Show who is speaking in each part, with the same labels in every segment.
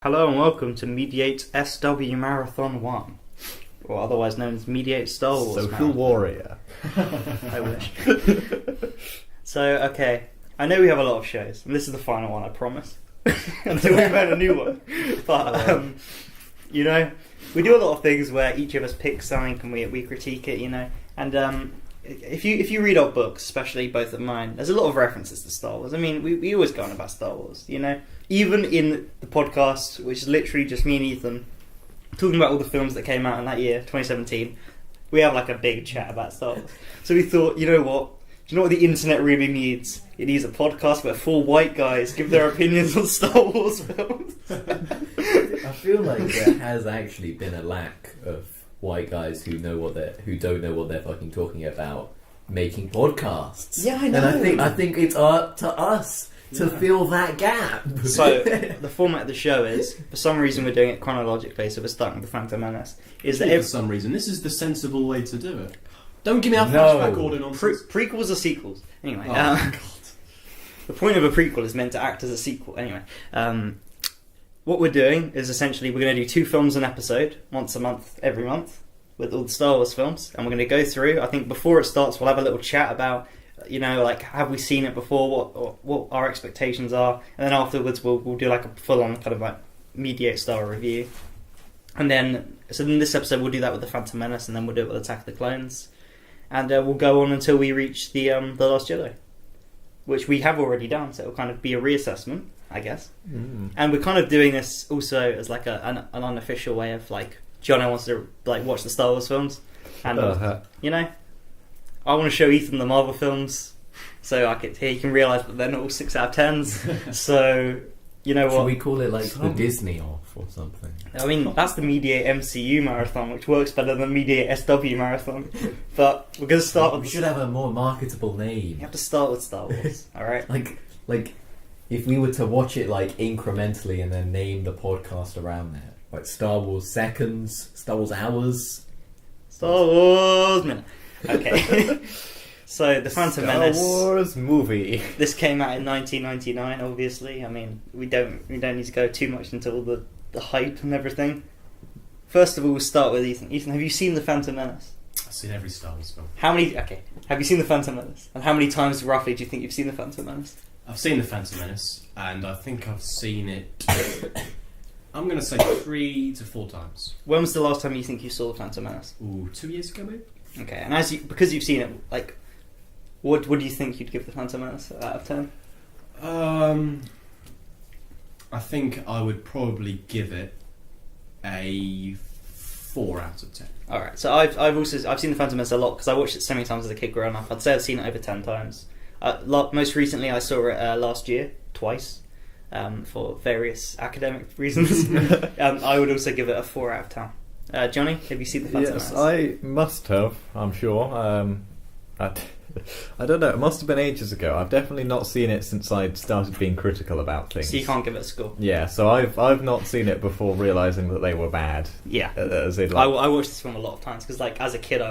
Speaker 1: Hello and welcome to Mediate SW Marathon 1, or otherwise known as Mediate Star Wars
Speaker 2: Social
Speaker 1: Marathon.
Speaker 2: Warrior.
Speaker 1: I wish. So, okay, I know we have a lot of shows, and this is the final one, I promise. Until we find a new one. But, you know, we do a lot of things where each of us picks something and we critique it, you know. And if you read our books, especially both of mine, there's a lot of references to Star Wars. I mean, we always go on about Star Wars, you know. Even in the podcast, which is literally just me and Ethan, talking about all the films that came out in that year, 2017, we have like a big chat about Star Wars. So we thought, you know what? Do you know what the internet really needs? It needs a podcast where four white guys give their opinions on Star Wars films.
Speaker 3: I feel like there has actually been a lack of white guys who don't know what they're fucking talking about making podcasts.
Speaker 1: Yeah, I know.
Speaker 3: And I think it's up to us to fill that gap.
Speaker 1: So the format of the show is, for some reason we're doing it chronologically, so we're starting with the Phantom Menace.
Speaker 4: For some reason, this is the sensible way to do it. Don't give me our flashback order nonsense.
Speaker 1: Prequels are sequels. Anyway,
Speaker 4: God.
Speaker 1: the point of a prequel is meant to act as a sequel. Anyway, what we're doing is essentially we're going to do 2 films an episode, once a month, every month, with all the Star Wars films, and we're going to go through. I think before it starts, we'll have a little chat about, you know, like, have we seen it before? What our expectations are, and then afterwards we'll do like a full-on kind of like Mediate style review. And then, so in this episode we'll do that with the Phantom Menace, and then we'll do it with Attack of the Clones, and we'll go on until we reach the Last Jedi, which we have already done. So it'll kind of be a reassessment, I guess. And we're kind of doing this also as like an unofficial way of like, Johnny wants to like watch the Star Wars films, and you know, I want to show Ethan the Marvel films, so he can realise that they're not all 6 out of 10s. So, you know what?
Speaker 3: Should we call it like the Disney off or something?
Speaker 1: I mean, that's the Mediate MCU Marathon, which works better than Mediate SW Marathon. But we're going to start with...
Speaker 3: We should have a more marketable name.
Speaker 1: You have to start with Star Wars, alright?
Speaker 3: Like, if we were to watch it like incrementally and then name the podcast around that. Like Star Wars Seconds, Star Wars Hours.
Speaker 1: Star Wars Minute. Okay. So, the Phantom Menace...
Speaker 2: Star Wars movie.
Speaker 1: This came out in 1999, obviously. I mean, we don't need to go too much into all the hype and everything. First of all, we'll start with Ethan. Ethan, have you seen the Phantom Menace?
Speaker 4: I've seen every Star Wars film.
Speaker 1: Have you seen the Phantom Menace? And how many times roughly do you think you've seen the Phantom Menace?
Speaker 4: I've seen the Phantom Menace, and I think I've seen it... I'm going to say 3 to 4 times.
Speaker 1: When was the last time you think you saw the Phantom Menace?
Speaker 4: Ooh, 2 years ago maybe?
Speaker 1: Okay, and because you've seen it, like, what do you think you'd give the Phantom Menace out of 10?
Speaker 4: I think I would probably give it a 4 out of 10.
Speaker 1: Alright, so I've seen the Phantom Menace a lot because I watched it so many times as a kid growing up. I'd say I've seen it over 10 times. Most recently I saw it last year, twice. For various academic reasons. I would also give it a 4 out of 10. Johnny, have you seen the Phantom Menace?
Speaker 2: Yes, I must have, I'm sure. I don't know, it must have been ages ago. I've definitely not seen it since I'd started being critical about things.
Speaker 1: So you can't give it a score?
Speaker 2: Yeah, so I've not seen it before realising that they were bad.
Speaker 1: Yeah.
Speaker 2: As in,
Speaker 1: I
Speaker 2: like,
Speaker 1: watched this film a lot of times because, like, as a kid,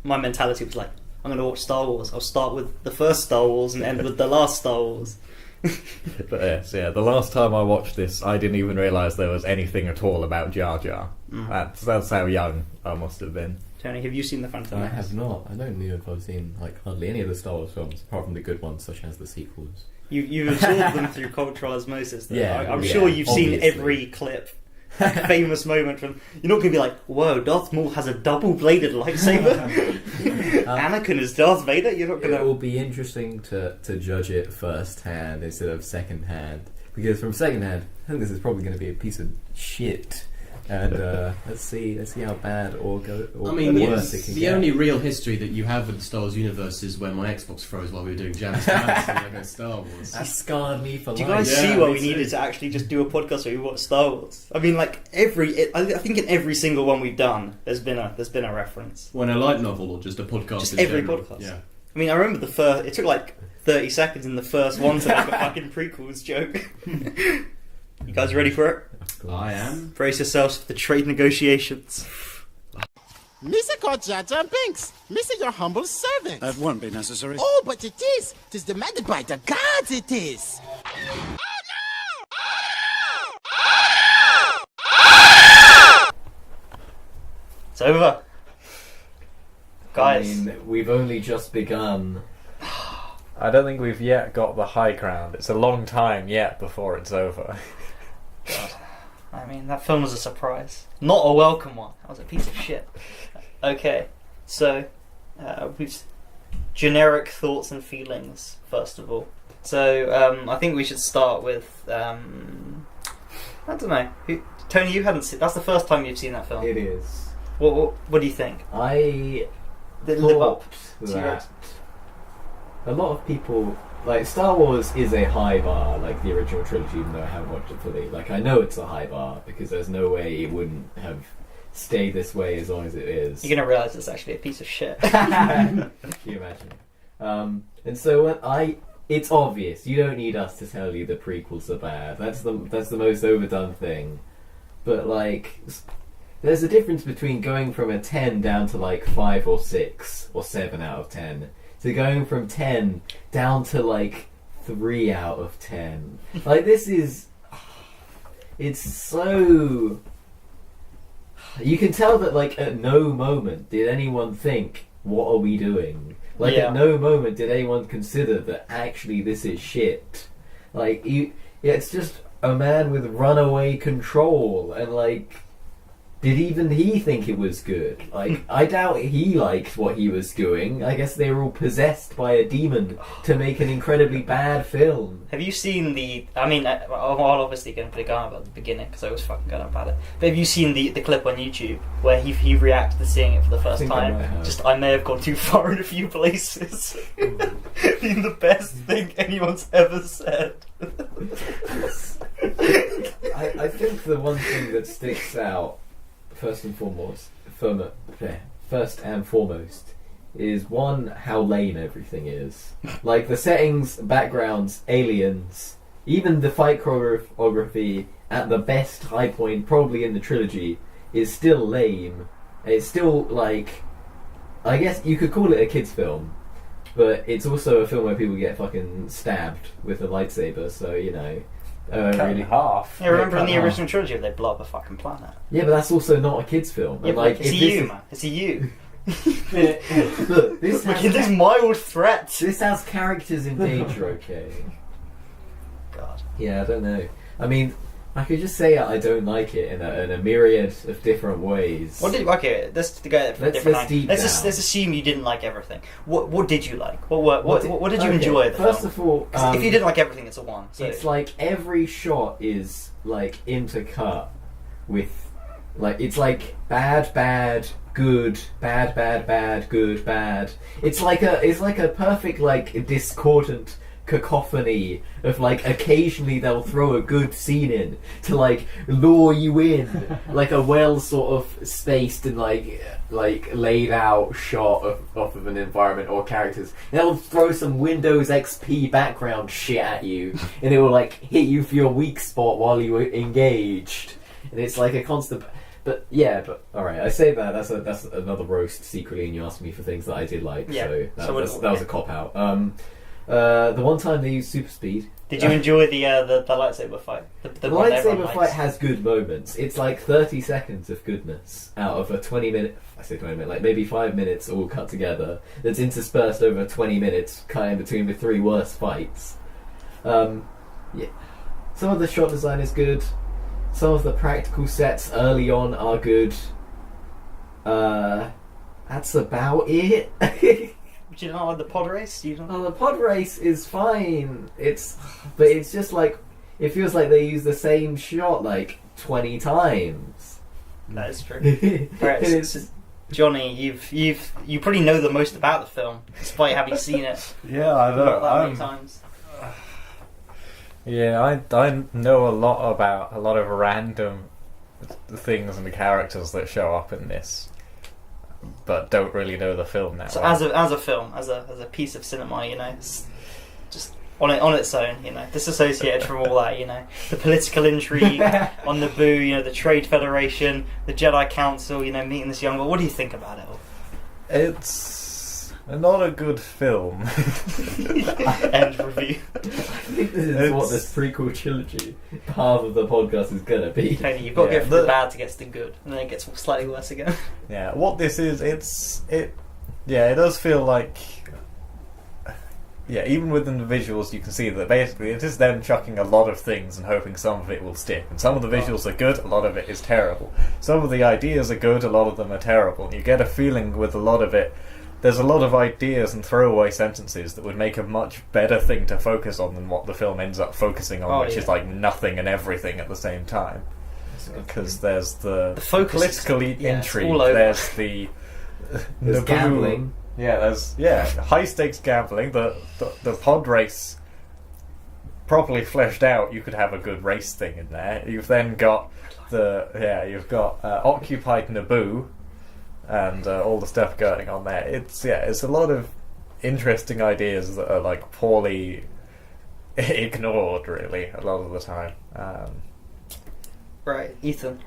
Speaker 1: my mentality was like, I'm going to watch Star Wars. I'll start with the first Star Wars and end with the last Star Wars.
Speaker 2: But yes, yeah, the last time I watched this, I didn't even realise there was anything at all about Jar Jar. That's how young I must have been.
Speaker 1: Tony, have you seen the Phantom
Speaker 3: I
Speaker 1: Menace?
Speaker 3: have not. I don't know if I've seen like hardly any of the Star Wars films, apart from the good ones, such as the sequels.
Speaker 1: You've absorbed them through cultural osmosis. Though.
Speaker 3: Yeah,
Speaker 1: I'm sure you've seen
Speaker 3: obviously.
Speaker 1: every clip. Famous moment from... You're not going to be like, whoa, Darth Maul has a double-bladed lightsaber? Anakin is Darth Vader? You're not going to...
Speaker 3: It will be interesting to judge it first-hand instead of second-hand. Because from second-hand, I think this is probably going to be a piece of shit. And let's see how bad or worse it can
Speaker 4: the
Speaker 3: get.
Speaker 4: only real history that you have with the Star Wars universe is when my Xbox froze while we were doing Janice Pants and Lego Star Wars.
Speaker 3: That scarred me for life.
Speaker 1: Do you guys see why we needed to actually just do a podcast where we watch Star Wars? I mean, like, I think in every single one we've done, there's been a reference.
Speaker 4: When a light novel or just a podcast?
Speaker 1: Just
Speaker 4: in
Speaker 1: every
Speaker 4: general?
Speaker 1: podcast.
Speaker 4: Yeah.
Speaker 1: I mean, I remember the first... It took like 30 seconds in the first one to make a fucking prequels joke. You guys ready for it?
Speaker 4: I am.
Speaker 1: Brace yourselves for the trade negotiations.
Speaker 5: Missa called Jar Jar Binks. Missa, your humble servant.
Speaker 6: That won't be necessary.
Speaker 5: Oh, but it is. 'Tis demanded by the gods, it is.
Speaker 1: over. Guys.
Speaker 3: I mean, we've only just begun.
Speaker 2: I don't think we've yet got the high ground. It's a long time yet before it's over.
Speaker 1: God. I mean, that film was a surprise. Not a welcome one. That was a piece of shit. Okay, so we've generic thoughts and feelings first of all. So I think we should start with I don't know. Tony, you hadn't seen. That's the first time you've seen that film.
Speaker 3: It is.
Speaker 1: What do you think?
Speaker 3: I
Speaker 1: Did it live up
Speaker 3: thought
Speaker 1: to your
Speaker 3: that a lot of people like Star Wars is a high bar, like the original trilogy, even though I haven't watched it fully. Like I know it's a high bar because there's no way it wouldn't have stayed this way as long as it is.
Speaker 1: You're gonna realise it's actually a piece of shit.
Speaker 3: Can you imagine? And so when it's obvious. You don't need us to tell you the prequels are bad. That's the most overdone thing. But like, there's a difference between going from a 10 down to like 5 or 6 or 7 out of 10 to going from 10 down to like 3 out of 10. Like this is, it's so. You can tell that like at no moment did anyone think, "What are we doing?" Like
Speaker 1: Yeah.
Speaker 3: at no moment did anyone consider that actually this is shit. Like it's just a man with runaway control, and like, did even he think it was good? Like, I doubt he liked what he was doing. I guess they were all possessed by a demon to make an incredibly bad film.
Speaker 1: Have you seen the? I mean, I'm obviously going to put a gun up at the beginning because I was fucking going about it. But have you seen the clip on YouTube where he reacted to seeing it for the first
Speaker 3: think I
Speaker 1: time?
Speaker 3: might have.
Speaker 1: I may have gone too far in a few places. Being the best thing anyone's ever said.
Speaker 3: I think the one thing that sticks out first and foremost is one, how lame everything is. Like the settings, backgrounds, aliens, even the fight choreography at the best high point probably in the trilogy is still lame. It's still like, I guess you could call it a kids film, but it's also a film where people get fucking stabbed with a lightsaber, so you know.
Speaker 2: Cut in half.
Speaker 1: Yeah, remember in
Speaker 3: cut
Speaker 1: the
Speaker 3: in half.
Speaker 1: original trilogy they blow up a fucking planet?
Speaker 3: Yeah, but that's also not a kids film.
Speaker 1: Yeah,
Speaker 3: And,
Speaker 1: but
Speaker 3: like,
Speaker 1: it's
Speaker 3: if
Speaker 1: you,
Speaker 3: this is-
Speaker 1: man. It's you.
Speaker 3: Look, this
Speaker 1: Like,
Speaker 3: has,
Speaker 1: this mild threat.
Speaker 3: this has characters in danger, okay?
Speaker 1: God.
Speaker 3: Yeah, I don't know. I mean, I could just say I don't like it in a myriad of different ways.
Speaker 1: Okay, let's go at it from a
Speaker 3: Let's-
Speaker 1: different
Speaker 3: let's
Speaker 1: angle.
Speaker 3: deep
Speaker 1: Let's
Speaker 3: down.
Speaker 1: assume you didn't like everything. What did you like? What did you
Speaker 3: okay,
Speaker 1: enjoy the
Speaker 3: First
Speaker 1: film?
Speaker 3: of all,
Speaker 1: 'Cause if you didn't like everything, it's a 1. So.
Speaker 3: it's like every shot is like intercut with, like, it's like bad, good, bad, good, bad. It's like a perfect like discordant cacophony of like occasionally they'll throw a good scene in to like lure you in, like a well sort of spaced and like laid out shot of an environment or characters. They'll throw some Windows XP background shit at you and it will like hit you for your weak spot while you were engaged, and it's like a constant. But alright, I say that's another roast secretly, and you asked me for things that I did like,
Speaker 1: Yeah.
Speaker 3: so
Speaker 1: So
Speaker 3: that was a cop out. The one time they used super speed.
Speaker 1: Did you enjoy the lightsaber fight?
Speaker 3: The
Speaker 1: one that everyone
Speaker 3: lightsaber
Speaker 1: likes?
Speaker 3: fight has good moments. It's like 30 seconds of goodness out of a 20-minute. I say 20 minutes, like maybe 5 minutes all cut together. That's interspersed over 20 minutes, kind of between the 3 worst fights. Yeah, some of the shot design is good. Some of the practical sets early on are good. That's about it.
Speaker 1: Do you not like the pod race? You don't.
Speaker 3: Oh, the pod race is fine. But it's just like, it feels like they use the same shot like 20 times.
Speaker 1: That is true.
Speaker 3: Right,
Speaker 1: Right, Johnny, you probably know the most about the film, despite having seen it
Speaker 2: Yeah, I
Speaker 1: not that many times.
Speaker 2: Yeah, I know a lot about a lot of random things and the characters that show up in this, but don't really know the film that
Speaker 1: So
Speaker 2: well.
Speaker 1: as a film, as a piece of cinema, you know, it's just on its own, you know, disassociated from all that, you know, the political intrigue on Naboo, you know, the Trade Federation, the Jedi Council, you know, meeting this young. Well, what do you think about it all?
Speaker 2: It's not a good film.
Speaker 1: End review.
Speaker 3: I think this is what this prequel trilogy part of the podcast is gonna be.
Speaker 1: Tony, you've got to go from the bad to get to the good, and then it gets slightly worse again.
Speaker 2: Yeah, what this is, it does feel like, even within the visuals you can see that basically it is them chucking a lot of things and hoping some of it will stick. And some of the visuals are good, a lot of it is terrible. Some of the ideas are good, a lot of them are terrible. And you get a feeling with a lot of it, there's a lot of ideas and throwaway sentences that would make a much better thing to focus on than what the film ends up focusing on, which is like nothing and everything at the same time. Because there's the political intrigue, there's the
Speaker 3: there's gambling.
Speaker 2: Yeah, there's high stakes gambling. The pod race properly fleshed out. You could have a good race thing in there. You've then got occupied Naboo and all the stuff going on there. It's a lot of interesting ideas that are like poorly ignored, really, a lot of the time.
Speaker 1: Right, Ethan.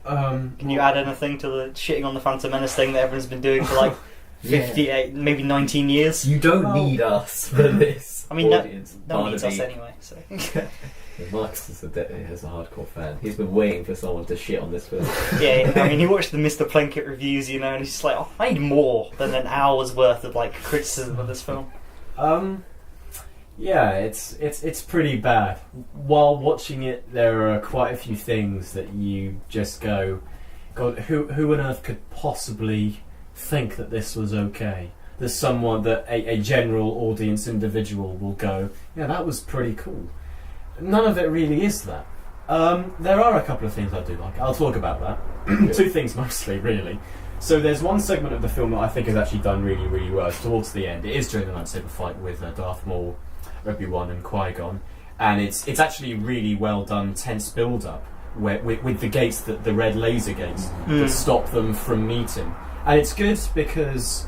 Speaker 1: Can you add anything to the shitting on the Phantom Menace thing that everyone's been doing for like 58, maybe 19 years?
Speaker 3: You don't need us for this.
Speaker 1: I mean,
Speaker 3: audience.
Speaker 1: no one needs us anyway. So.
Speaker 3: Marcus is a hardcore fan. He's been waiting for someone to shit on this film.
Speaker 1: Yeah, I mean, he watched the Mr. Plunkett reviews, and he's just like, I need more than an hour's worth of like criticism of this film.
Speaker 6: Yeah, it's pretty bad. While watching it, there are quite a few things that you just go, God, who on earth could possibly think that this was okay? There's someone that a general audience individual will go, yeah, that was pretty cool. None of it really is that. There are a couple of things I do like. I'll talk about that. Two things mostly, really. So there's one segment of the film that I think is actually done really, really well. It's towards the end. It is during the lightsaber fight with Darth Maul, Obi-Wan and Qui-Gon, and it's actually really well done, tense build-up with the gates, the red laser gates that stop them from meeting. And it's good because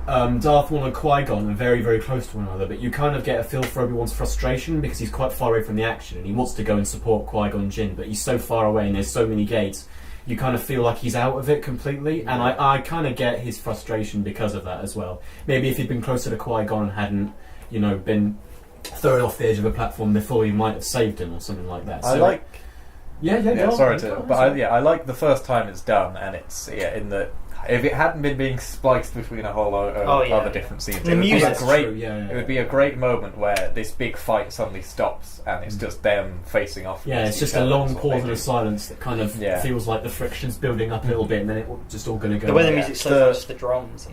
Speaker 6: Darth Maul and Qui-Gon are very, very close to one another, but you kind of get a feel for Obi-Wan's frustration because he's quite far away from the action and he wants to go and support Qui-Gon Jinn, but he's so far away and there's so many gates, you kind of feel like he's out of it completely. And I kind of get his frustration because of that as well. Maybe if he'd been closer to Qui-Gon and hadn't, been thrown off the edge of a platform before, he might have saved him or something like that. So, I like the first time it's done, and it's if it hadn't been being spliced between a whole other different scenes, it would be a great. It would be a great moment where this big fight suddenly stops, and it's just them facing off. Yeah, it's just a long pause of silence that kind of feels like the friction's building up a little bit, and then it's just all going to go.
Speaker 1: The way the music slows, just the drums,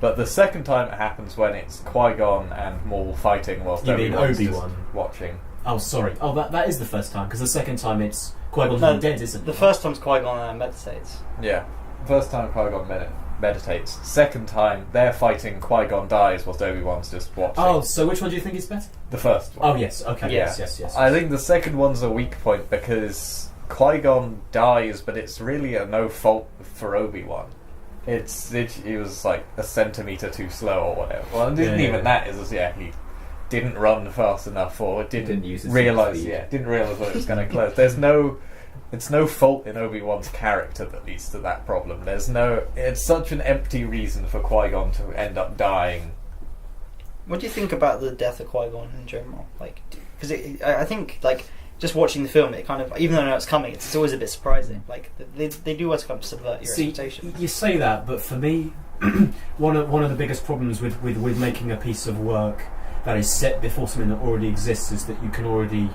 Speaker 2: But the second time it happens when it's Qui-Gon and Maul fighting whilst Obi-Wan's watching.
Speaker 6: Oh, sorry. Oh, that is the first time, because the second time it's Qui-Gon's dead, isn't it?
Speaker 1: The first time's Qui-Gon meditates.
Speaker 2: Yeah. First time Qui-Gon meditates. Second time they're fighting, Qui-Gon dies whilst Obi-Wan's just watching.
Speaker 6: Oh, so which one do you think is better?
Speaker 2: The first one.
Speaker 6: Oh, yes. Okay.
Speaker 2: Yeah.
Speaker 6: Yes.
Speaker 2: I think the second one's a weak point because Qui-Gon dies, but it's really a no fault for Obi-Wan. He was like a centimetre too slow or whatever. Well, it isn't even that. It was he didn't run fast enough or didn't realise what it was going to close. It's no fault in Obi-Wan's character that leads to that problem. It's such an empty reason for Qui-Gon to end up dying.
Speaker 1: What do you think about the death of Qui-Gon in general? Because I think just watching the film, it kind of, even though I know it's coming, it's always a bit surprising. They do always kind of subvert your expectations.
Speaker 6: You say that, but for me, one of the biggest problems with making a piece of work that is set before something that already exists is that you can already,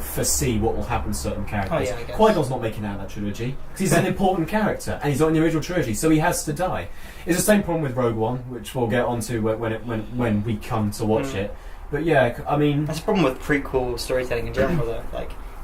Speaker 6: foresee what will happen to certain characters.
Speaker 1: Oh, yeah,
Speaker 6: Qui-Gon's not making out of that trilogy because he's an important character and he's not in the original trilogy, so he has to die. It's the same problem with Rogue One, which we'll get onto when we come to watch it. But yeah, I mean,
Speaker 1: that's a problem with prequel storytelling in general, though.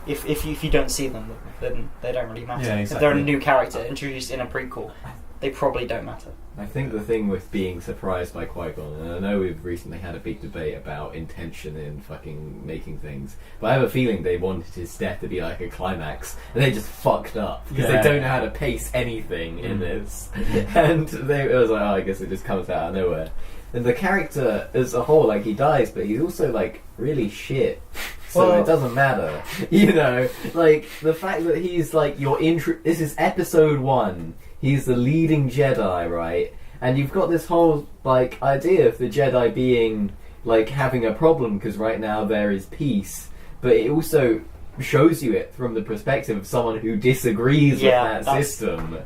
Speaker 1: If you don't see them, then they don't really matter.
Speaker 6: Yeah, exactly.
Speaker 1: If they're a new character introduced in a prequel, they probably don't matter.
Speaker 3: I think the thing with being surprised by Qui-Gon, and I know we've recently had a big debate about intention in fucking making things, but I have a feeling they wanted his death to be like a climax, and they just fucked up because they don't know how to pace anything in this. And it was like, I guess it just comes out of nowhere. And the character as a whole, he dies, but he's also really shit. So it doesn't matter, the fact that he's your intro. This is episode 1. He's the leading Jedi, right? And you've got this whole like idea of the Jedi being like having a problem because right now there is peace, but it also shows you it from the perspective of someone who disagrees with that system.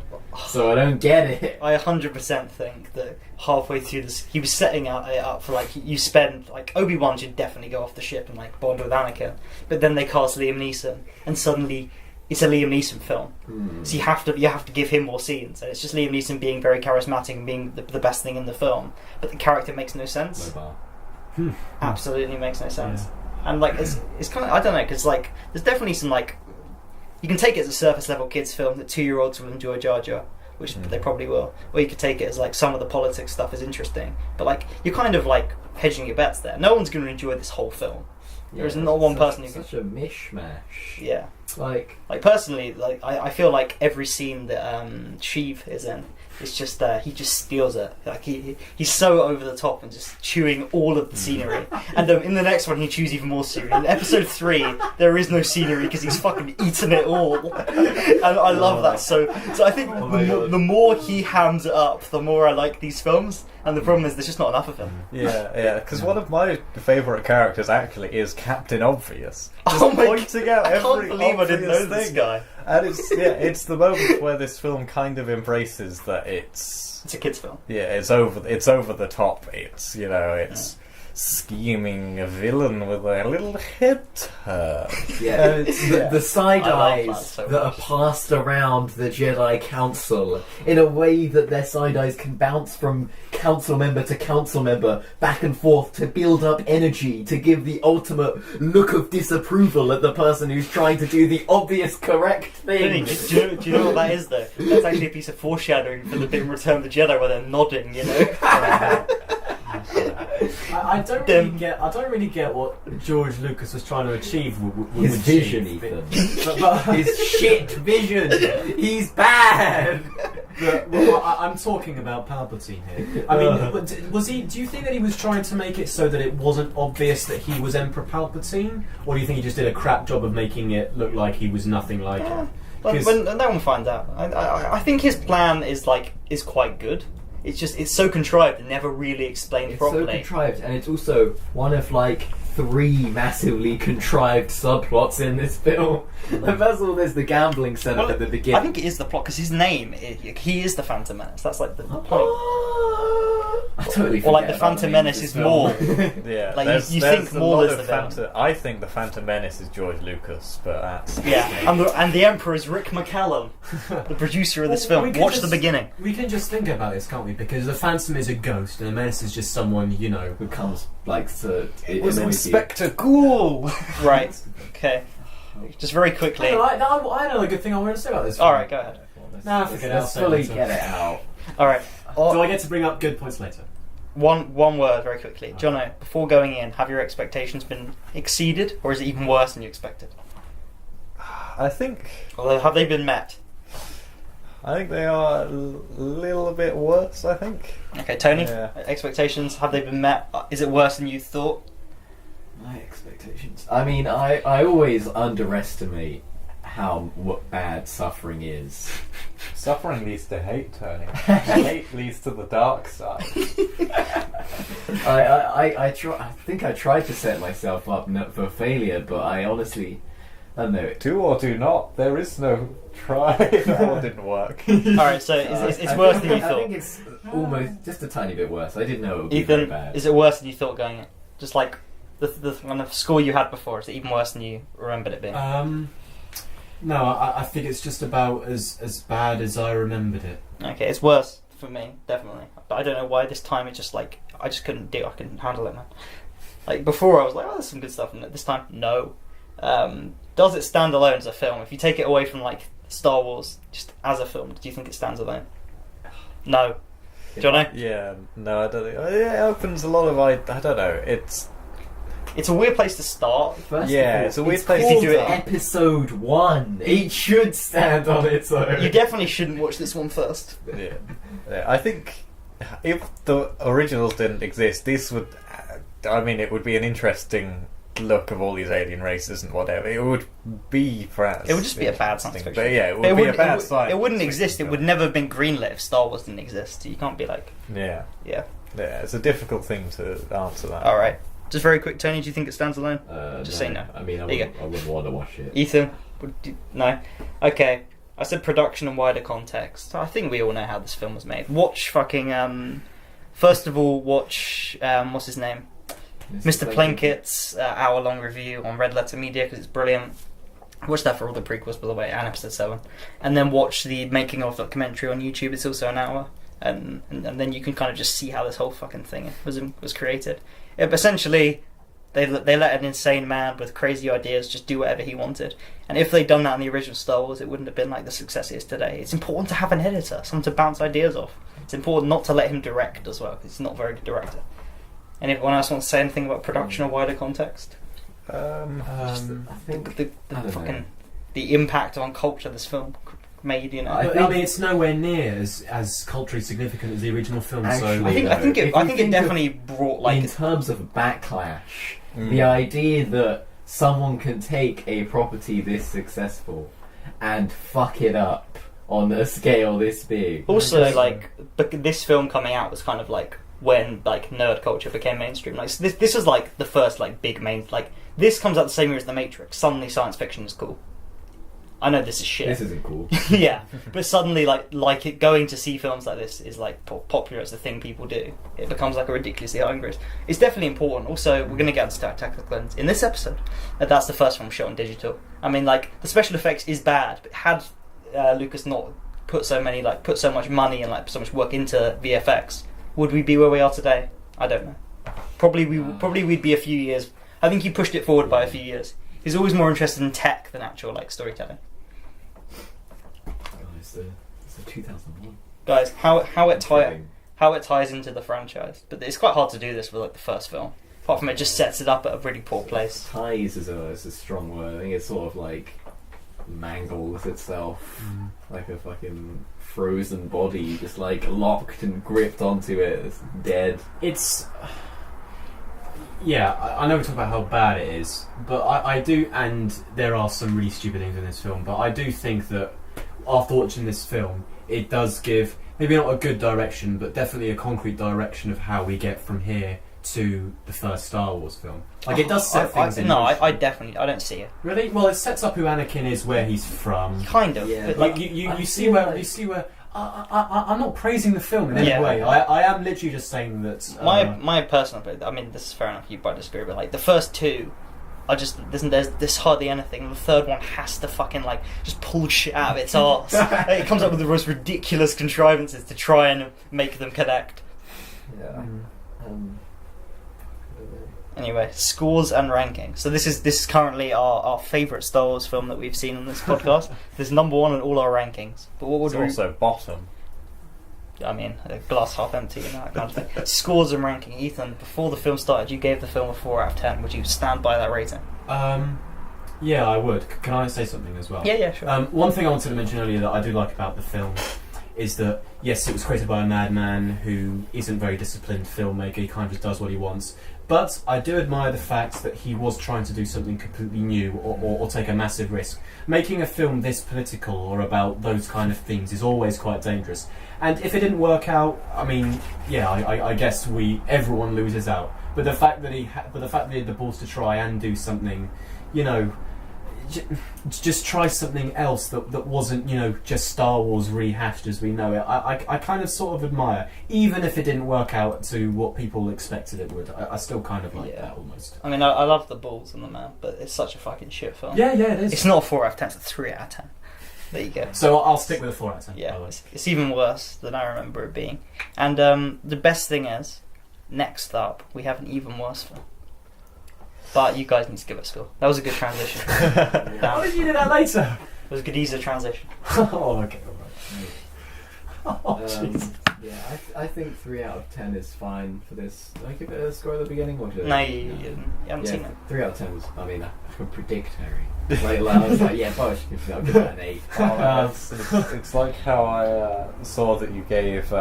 Speaker 3: So I don't get it.
Speaker 1: I 100% think that halfway through this, he was setting it up for like you spend like Obi-Wan should definitely go off the ship and like bond with Anakin, but then they cast Liam Neeson, and suddenly it's a Liam Neeson film. So you have to give him more scenes, and it's just Liam Neeson being very charismatic and being the best thing in the film, but the character makes no sense. Absolutely makes no sense. Yeah. And like it's kind of, I don't know, because like there's definitely some like, you can take it as a surface level kids film that 2-year-olds will enjoy Jar Jar, which they probably will, or you could take it as like some of the politics stuff is interesting, but like you're kind of like hedging your bets there. No one's going to enjoy this whole film. There is not one person who can.
Speaker 3: Such a mishmash.
Speaker 1: Yeah.
Speaker 3: Like
Speaker 1: personally, like I feel like every scene that Sheev is in, it's just he just steals it. Like he's so over the top and just chewing all of the scenery. And in the next one, he chews even more scenery. In episode 3, there is no scenery because he's fucking eaten it all. And I love that. So I think the more he hams it up, the more I like these films. And the problem is there's just not enough of him.
Speaker 2: Yeah. Because one of my favourite characters actually is Captain Obvious.
Speaker 1: Oh my
Speaker 2: pointing out every
Speaker 1: I can't believe I didn't know
Speaker 2: thing.
Speaker 1: this guy.
Speaker 2: And it's the moment where this film kind of embraces that it's
Speaker 1: a kids' film.
Speaker 2: Yeah, it's over the top. It's scheming a villain with a little head turn.
Speaker 3: Yeah, the side eyes
Speaker 1: so
Speaker 3: that are passed around the Jedi Council in a way that their side eyes can bounce from council member to council member back and forth to build up energy to give the ultimate look of disapproval at the person who's trying to do the obvious correct thing.
Speaker 1: Do you know what that is though? That's actually a piece of foreshadowing for the bit in Return of the Jedi where they're nodding, you know?
Speaker 6: I don't really get what George Lucas was trying to achieve with
Speaker 3: his vision, Ethan. His shit vision. He's bad.
Speaker 6: I'm talking about Palpatine here. I mean, was he? Do you think that he was trying to make it so that it wasn't obvious that he was Emperor Palpatine, or do you think he just did a crap job of making it look like he was nothing like it?
Speaker 1: When no one finds out. I think his plan is quite good. It's so contrived and never really explained properly.
Speaker 3: It's so contrived, and it's also one of like 3 massively contrived subplots in this film. Like, first of all, there's the gambling setup at the beginning.
Speaker 1: I think it is the plot because his name, he is the Phantom Menace. That's like the point.
Speaker 3: I totally
Speaker 1: or like the Phantom Menace is more.
Speaker 2: Yeah,
Speaker 1: like you think more is the villain.
Speaker 2: I think the Phantom Menace is George Lucas, but that's
Speaker 1: and the Emperor is Rick McCallum, the producer of this film. Watch the beginning.
Speaker 6: We can just think about this, can't we? Because the Phantom is a ghost, and the Menace is just someone who comes to.
Speaker 2: It was Inspector Ghoul.
Speaker 1: Right. Okay. Just very quickly.
Speaker 6: I know a good thing I want to say about this film.
Speaker 1: All right, go ahead.
Speaker 6: Nah, forget it.
Speaker 3: Let's fully get it out.
Speaker 1: All right.
Speaker 6: Do I get to bring up good points later?
Speaker 1: One word very quickly. Jono, before going in, have your expectations been exceeded, or is it even worse than you expected?
Speaker 2: I think...
Speaker 1: Or have they been met?
Speaker 2: I think they are a little bit worse, I think.
Speaker 1: Okay, Tony, expectations, have they been met? Is it worse than you thought?
Speaker 3: My expectations... I mean, I always underestimate what bad suffering is.
Speaker 2: Suffering leads to hate, Tony. Hate leads to the dark side.
Speaker 3: I think I tried to set myself up for failure, but I honestly... I don't know.
Speaker 2: Do or do not. There is no try. That one didn't work.
Speaker 1: Alright, so it's worse than you thought.
Speaker 3: I think it's almost just a tiny bit worse. I didn't know it would be
Speaker 1: Ethan,
Speaker 3: very bad.
Speaker 1: Is it worse than you thought going in? Just like the kind of score you had before, is it even worse than you remembered it being?
Speaker 6: No, I think it's just about as bad as I remembered it.
Speaker 1: Okay, it's worse for me, definitely. But I don't know why this time it just like I just couldn't handle it, man. Like before I was like, oh, there's some good stuff in it. This time, no. Does it stand alone as a film? If you take it away from like Star Wars, just as a film, do you think it stands alone? No. Jono?
Speaker 2: Yeah, no, I don't think. It opens a lot of I don't know.
Speaker 1: It's a weird place to start.
Speaker 3: First
Speaker 2: yeah,
Speaker 3: of all,
Speaker 2: it's a weird place to do it.
Speaker 3: Episode 1. It should stand on its own.
Speaker 1: You definitely shouldn't watch this one first.
Speaker 2: Yeah, I think if the originals didn't exist, this would. I mean, it would be an interesting look of all these alien races and whatever. It would be perhaps.
Speaker 1: It would just be a bad science fiction.
Speaker 2: But yeah, it would be a bad science.
Speaker 1: It wouldn't exist. It would never have been greenlit if Star Wars didn't exist. You can't be like.
Speaker 2: Yeah.
Speaker 1: Yeah.
Speaker 2: Yeah, it's a difficult thing to answer that.
Speaker 1: All right. Just very quick, Tony. Do you think it stands alone? Just say no.
Speaker 3: I mean, I
Speaker 1: There you
Speaker 3: wouldn't want to watch it.
Speaker 1: Ethan, no. Okay. I said production and wider context. I think we all know how this film was made. Watch fucking. First of all, watch what's his name. Mr. Plankett's hour-long review on Red Letter Media because it's brilliant. Watch that for all the prequels, by the way, and episode 7. And then watch the making of documentary on YouTube. It's also an hour, and then you can kind of just see how this whole fucking thing was created. Essentially, they let an insane man with crazy ideas just do whatever he wanted. And if they'd done that in the original Star Wars, it wouldn't have been like the success it is today. It's important to have an editor, someone to bounce ideas off. It's important not to let him direct as well, because he's not a very good director. Anyone else want to say anything about production or wider context?
Speaker 3: I think
Speaker 1: The impact on culture this film made, you know.
Speaker 6: I mean, it's nowhere near as culturally significant as the original film.
Speaker 3: Actually,
Speaker 1: I think it definitely brought like
Speaker 3: in terms of backlash, the idea that someone can take a property this successful and fuck it up on a scale this big.
Speaker 1: Also, like, this film coming out was kind of like when like nerd culture became mainstream. Like this was like the first like big main like this comes out the same year as The Matrix. Suddenly, science fiction is cool. I know this is shit.
Speaker 3: This isn't cool.
Speaker 1: Yeah, but suddenly, like it going to see films like this is like popular as the thing people do. It becomes like a ridiculously high grade. It's definitely important. Also, we're going to get into Attack of the Clones in this episode. That's the first film shot on digital. I mean, like the special effects is bad, but had Lucas not put so much money and like so much work into VFX, would we be where we are today? I don't know. Probably we'd be a few years. I think he pushed it forward by a few years. He's always more interested in tech than actual like storytelling.
Speaker 3: It's the 2001.
Speaker 1: Guys, how it ties into the franchise, but it's quite hard to do this with like the first film. Apart from it just sets it up at a really poor place.
Speaker 3: Ties is a strong word. I think it sort of like mangles itself like a fucking frozen body, just like locked and gripped onto it. It's dead.
Speaker 6: It's. Yeah, I know we talk about how bad it is, but I do, and there are some really stupid things in this film, but I do think that after watching this film, it does give, maybe not a good direction, but definitely a concrete direction of how we get from here to the first Star Wars film. Like, it does set things in motion.
Speaker 1: I don't see it.
Speaker 6: Really? Well, it sets up who Anakin is, where he's from.
Speaker 1: Kind of.
Speaker 3: Yeah.
Speaker 1: But like,
Speaker 6: You see where... I'm not praising the film in any way. I am literally just saying that...
Speaker 1: My personal opinion, I mean, this is fair enough, you might disagree, but like, the first two are just... There's hardly anything. The third one has to fucking, like, just pull shit out of its arse. It comes up with the most ridiculous contrivances to try and make them connect.
Speaker 2: Yeah.
Speaker 1: Anyway, scores and rankings. So this is currently our favourite Star Wars film that we've seen on this podcast. This is number one in all our rankings. But what would
Speaker 2: It's also bottom.
Speaker 1: I mean, a glass half empty and that kind of thing. Scores and ranking. Ethan, before the film started, you gave the film a 4 out of 10. Would you stand by that rating?
Speaker 6: Yeah, I would. Can I say something as well?
Speaker 1: Yeah, sure.
Speaker 6: One thing I wanted to mention earlier that I do like about the film is that, yes, it was created by a madman who isn't very disciplined filmmaker. He kind of just does what he wants. But I do admire the fact that he was trying to do something completely new or take a massive risk. Making a film this political or about those kind of things is always quite dangerous. And if it didn't work out, I mean, yeah, I guess everyone loses out. But the fact that he had the balls to try and do something, you know, just try something else that wasn't, you know, just Star Wars rehashed as we know it. I kind of sort of admire, even if it didn't work out to what people expected it would. I still kind of like that almost.
Speaker 1: I mean, I love the balls on the man, but it's such a fucking shit film.
Speaker 6: Yeah, it is.
Speaker 1: It's not a 4 out of 10, it's a 3 out of 10. There you go.
Speaker 6: So I'll stick with a 4 out of 10.
Speaker 1: Yeah, it's even worse than I remember it being. And the best thing is, next up, we have an even worse film. But you guys need to give it a score. That was a good transition.
Speaker 6: How did you do that later?
Speaker 1: It was a good easy transition.
Speaker 6: Oh, okay, alright. Oh, jeez.
Speaker 3: Yeah, I think 3 out of 10 is fine for this. Did I give it a score at the beginning? Or
Speaker 1: No, you haven't seen it.
Speaker 3: 3 out of 10 was, I mean, I could predict Harry. I was like, yeah, Bosh, I'll give that an 8.
Speaker 2: It's like how I saw that you gave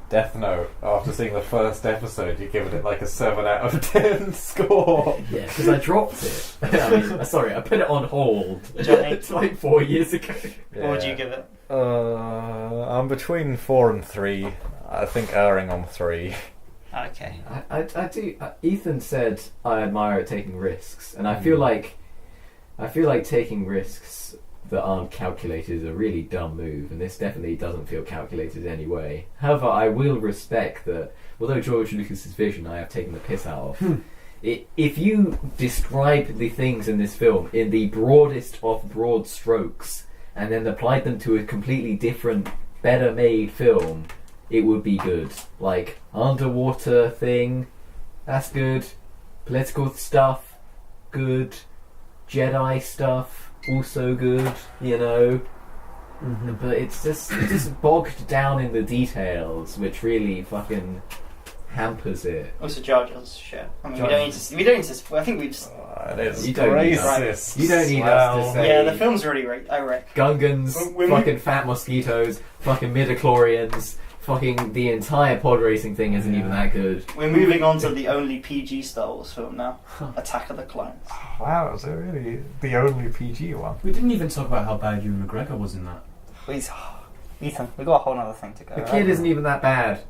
Speaker 2: Death Note, after seeing the first episode, you're giving it like a 7 out of 10 score.
Speaker 3: Yeah, because I dropped it. I put it on hold.
Speaker 1: Johnny?
Speaker 3: It's like 4 years ago.
Speaker 1: What would you give it?
Speaker 2: I'm between 4 and 3. I think erring on 3.
Speaker 1: Okay.
Speaker 3: I do. Ethan said I admire it taking risks, and I feel like taking risks that aren't calculated is a really dumb move, and this definitely doesn't feel calculated in any way. However, I will respect that, although George Lucas's vision I have taken the piss out of, if you describe the things in this film in the broadest of broad strokes, and then applied them to a completely different, better made film, it would be good. Like, underwater thing, that's good. Political stuff, good. Jedi stuff, also good, you know. Mm-hmm. But it's just bogged down in the details, which really fucking hampers it.
Speaker 1: Also, Jar Jar's shit. I mean,
Speaker 3: Jar
Speaker 1: we don't need to. I think we just.
Speaker 2: It is
Speaker 3: You don't need
Speaker 2: racist.
Speaker 3: You don't need us to say.
Speaker 1: Yeah, the film's really great. I reckon.
Speaker 3: Gungans,
Speaker 1: When-
Speaker 3: fucking fat mosquitoes, fucking midichlorians, fucking the entire pod racing thing isn't even that good.
Speaker 1: We're moving on to the only PG Star Wars film now, Attack of the Clones.
Speaker 2: Wow, is it really the only PG one?
Speaker 4: We didn't even talk about how bad Ewan McGregor was in that.
Speaker 1: Please, Ethan, we've got a whole other thing to go.
Speaker 3: The kid isn't even that bad.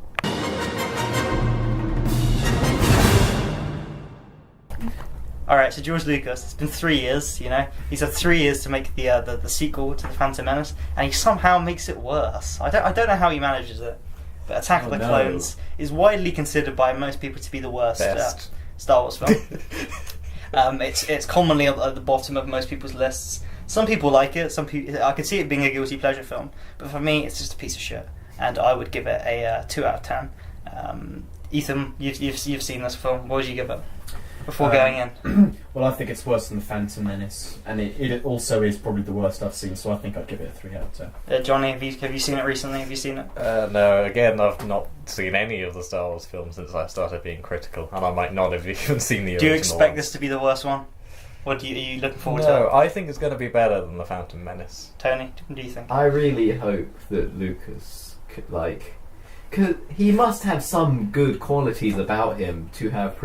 Speaker 1: Alright, so George Lucas, it's been 3 years, you know. He's had 3 years to make the sequel to the Phantom Menace, and he somehow makes it worse. I don't know how he manages it, but Attack of the Clones is widely considered by most people to be the worst Star Wars film. It's commonly at the bottom of most people's lists. Some people like it. Some people, I could see it being a guilty pleasure film, but for me, it's just a piece of shit. And I would give it a 2 out of 10. Ethan, you've seen this film. What would you give it before going in?
Speaker 4: Well, I think it's worse than the Phantom Menace, and it also is probably the worst I've seen. So I think I'd give it a 3 out of 10.
Speaker 1: Johnny, have you seen it recently? Have you seen it?
Speaker 2: No, again, I've not seen any of the Star Wars films since I started being critical, and I might not have even seen the original.
Speaker 1: Do you expect
Speaker 2: ones.
Speaker 1: this to be the worst one? Or are you looking forward to
Speaker 2: No,
Speaker 1: it?
Speaker 2: I think it's going to be better than the Phantom Menace.
Speaker 1: Tony, what do you think?
Speaker 3: I really hope that Lucas could, cause he must have some good qualities about him to have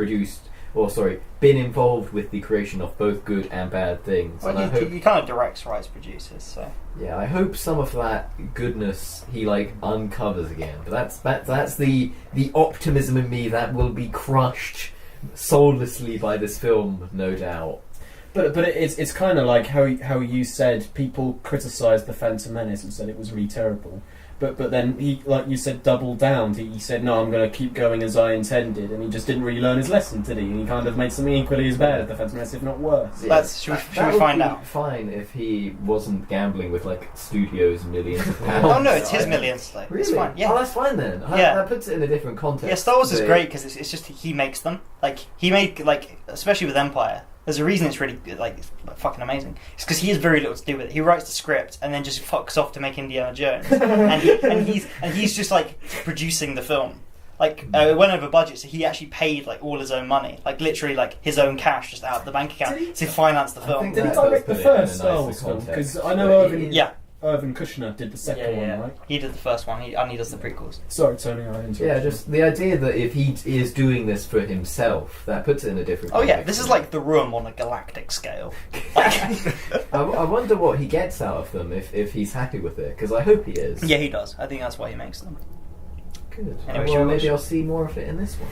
Speaker 3: been involved with the creation of both good and bad things.
Speaker 1: Well,
Speaker 3: And I hope,
Speaker 1: he kind of directs, writes, produces, so...
Speaker 3: yeah, I hope some of that goodness he uncovers again. But that's the optimism in me that will be crushed soullessly by this film, no doubt.
Speaker 4: But it's kind of like how you said people criticised the Phantom Menace and said it was really terrible. But then he, like you said, doubled down. He said, no, I'm going to keep going as I intended, and he just didn't really learn his lesson, did he? And he kind of made something equally as bad as the Phantom Menace, if not worse.
Speaker 3: Yeah.
Speaker 1: Should
Speaker 3: That
Speaker 1: we find
Speaker 3: would be
Speaker 1: out?
Speaker 3: fine if he wasn't gambling with studios millions of pounds.
Speaker 1: Oh no, it's his millions, though.
Speaker 3: Really?
Speaker 1: It's fine, yeah.
Speaker 3: Oh, that's fine then.
Speaker 1: Yeah.
Speaker 3: That puts it in a different context.
Speaker 1: Yeah, Star Wars is
Speaker 3: But-
Speaker 1: great because it's just he makes them. He made, especially with Empire, there's a reason it's really, fucking amazing. It's because he has very little to do with it. He writes the script and then just fucks off to make Indiana Jones. and he's just, producing the film. It went over budget, so he actually paid, all his own money. Literally, his own cash just out of the bank account to finance the film.
Speaker 3: think
Speaker 4: Did he
Speaker 3: that does
Speaker 4: direct the
Speaker 3: put it in a
Speaker 4: first Star
Speaker 3: nicer
Speaker 4: Wars film?
Speaker 3: context.
Speaker 4: Because I know
Speaker 3: But
Speaker 4: Irvin Kushner did the second one, right?
Speaker 1: He did the first one, and he does the prequels.
Speaker 4: Sorry, Tony, I interrupted.
Speaker 3: Yeah, just the idea that if he is doing this for himself, that puts it in a different
Speaker 1: Oh yeah,
Speaker 3: context.
Speaker 1: this is like The Room on a galactic scale.
Speaker 3: I wonder what he gets out of them if he's happy with it, because I hope he is.
Speaker 1: Yeah, he does. I think that's why he makes them.
Speaker 3: Good.
Speaker 1: Anyway,
Speaker 3: Well,
Speaker 1: shall we
Speaker 3: maybe
Speaker 1: watch
Speaker 3: I'll see more of it in this one.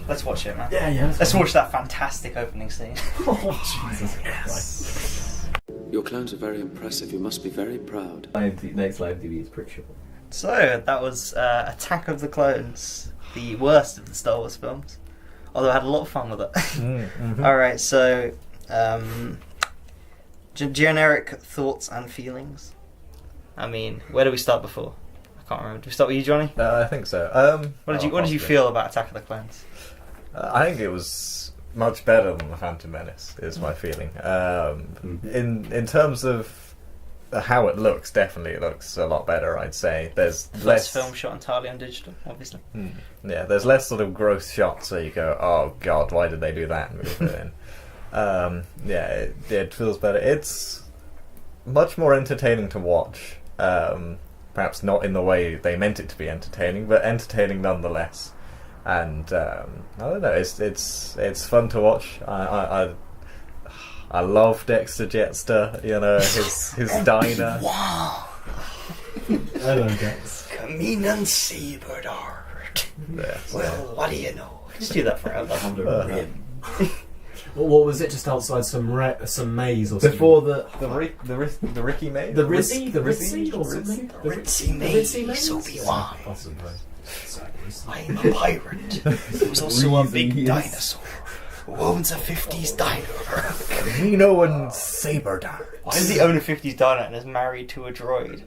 Speaker 1: Let's watch it, man.
Speaker 4: Yeah.
Speaker 1: Let's watch that fantastic opening scene.
Speaker 4: Oh, Jesus Christ.
Speaker 7: Your clones are very impressive. You must be very proud.
Speaker 3: Next live TV is Prequel.
Speaker 1: So, that was Attack of the Clones, the worst of the Star Wars films. Although I had a lot of fun with it.
Speaker 2: Mm-hmm.
Speaker 1: Alright, so, generic thoughts and feelings. I mean, where do we start before? I can't remember. Do we start with you, Johnny?
Speaker 2: I think so.
Speaker 1: What did you feel about Attack of the Clones?
Speaker 2: I think it was much better than the Phantom Menace, is my feeling. In terms of how it looks, definitely it looks a lot better, I'd say. There's
Speaker 1: First
Speaker 2: less
Speaker 1: film shot entirely on digital, obviously.
Speaker 2: Yeah, there's less sort of gross shots where you go, oh god, why did they do that and move it in. It feels better. It's much more entertaining to watch. perhaps not in the way they meant it to be entertaining, but entertaining nonetheless. And I don't know, it's fun to watch. I love Dexter Jetster, his diner.
Speaker 6: I don't get.
Speaker 1: Come in and saber dart.
Speaker 2: Yes.
Speaker 1: Well, what do you know? Just do that forever.
Speaker 6: Well, what was it? Just outside some maze or something?
Speaker 3: Before the
Speaker 2: Ricky maze?
Speaker 6: The Ritzy or something?
Speaker 1: The Ritzy maze, Obi-Wan.
Speaker 6: Possibly.
Speaker 1: I'm a pirate who's also a big dinosaur who owns a 50s diner.
Speaker 2: Camino and Saber Dart.
Speaker 1: Why does he own a 50s diner and is married to a droid?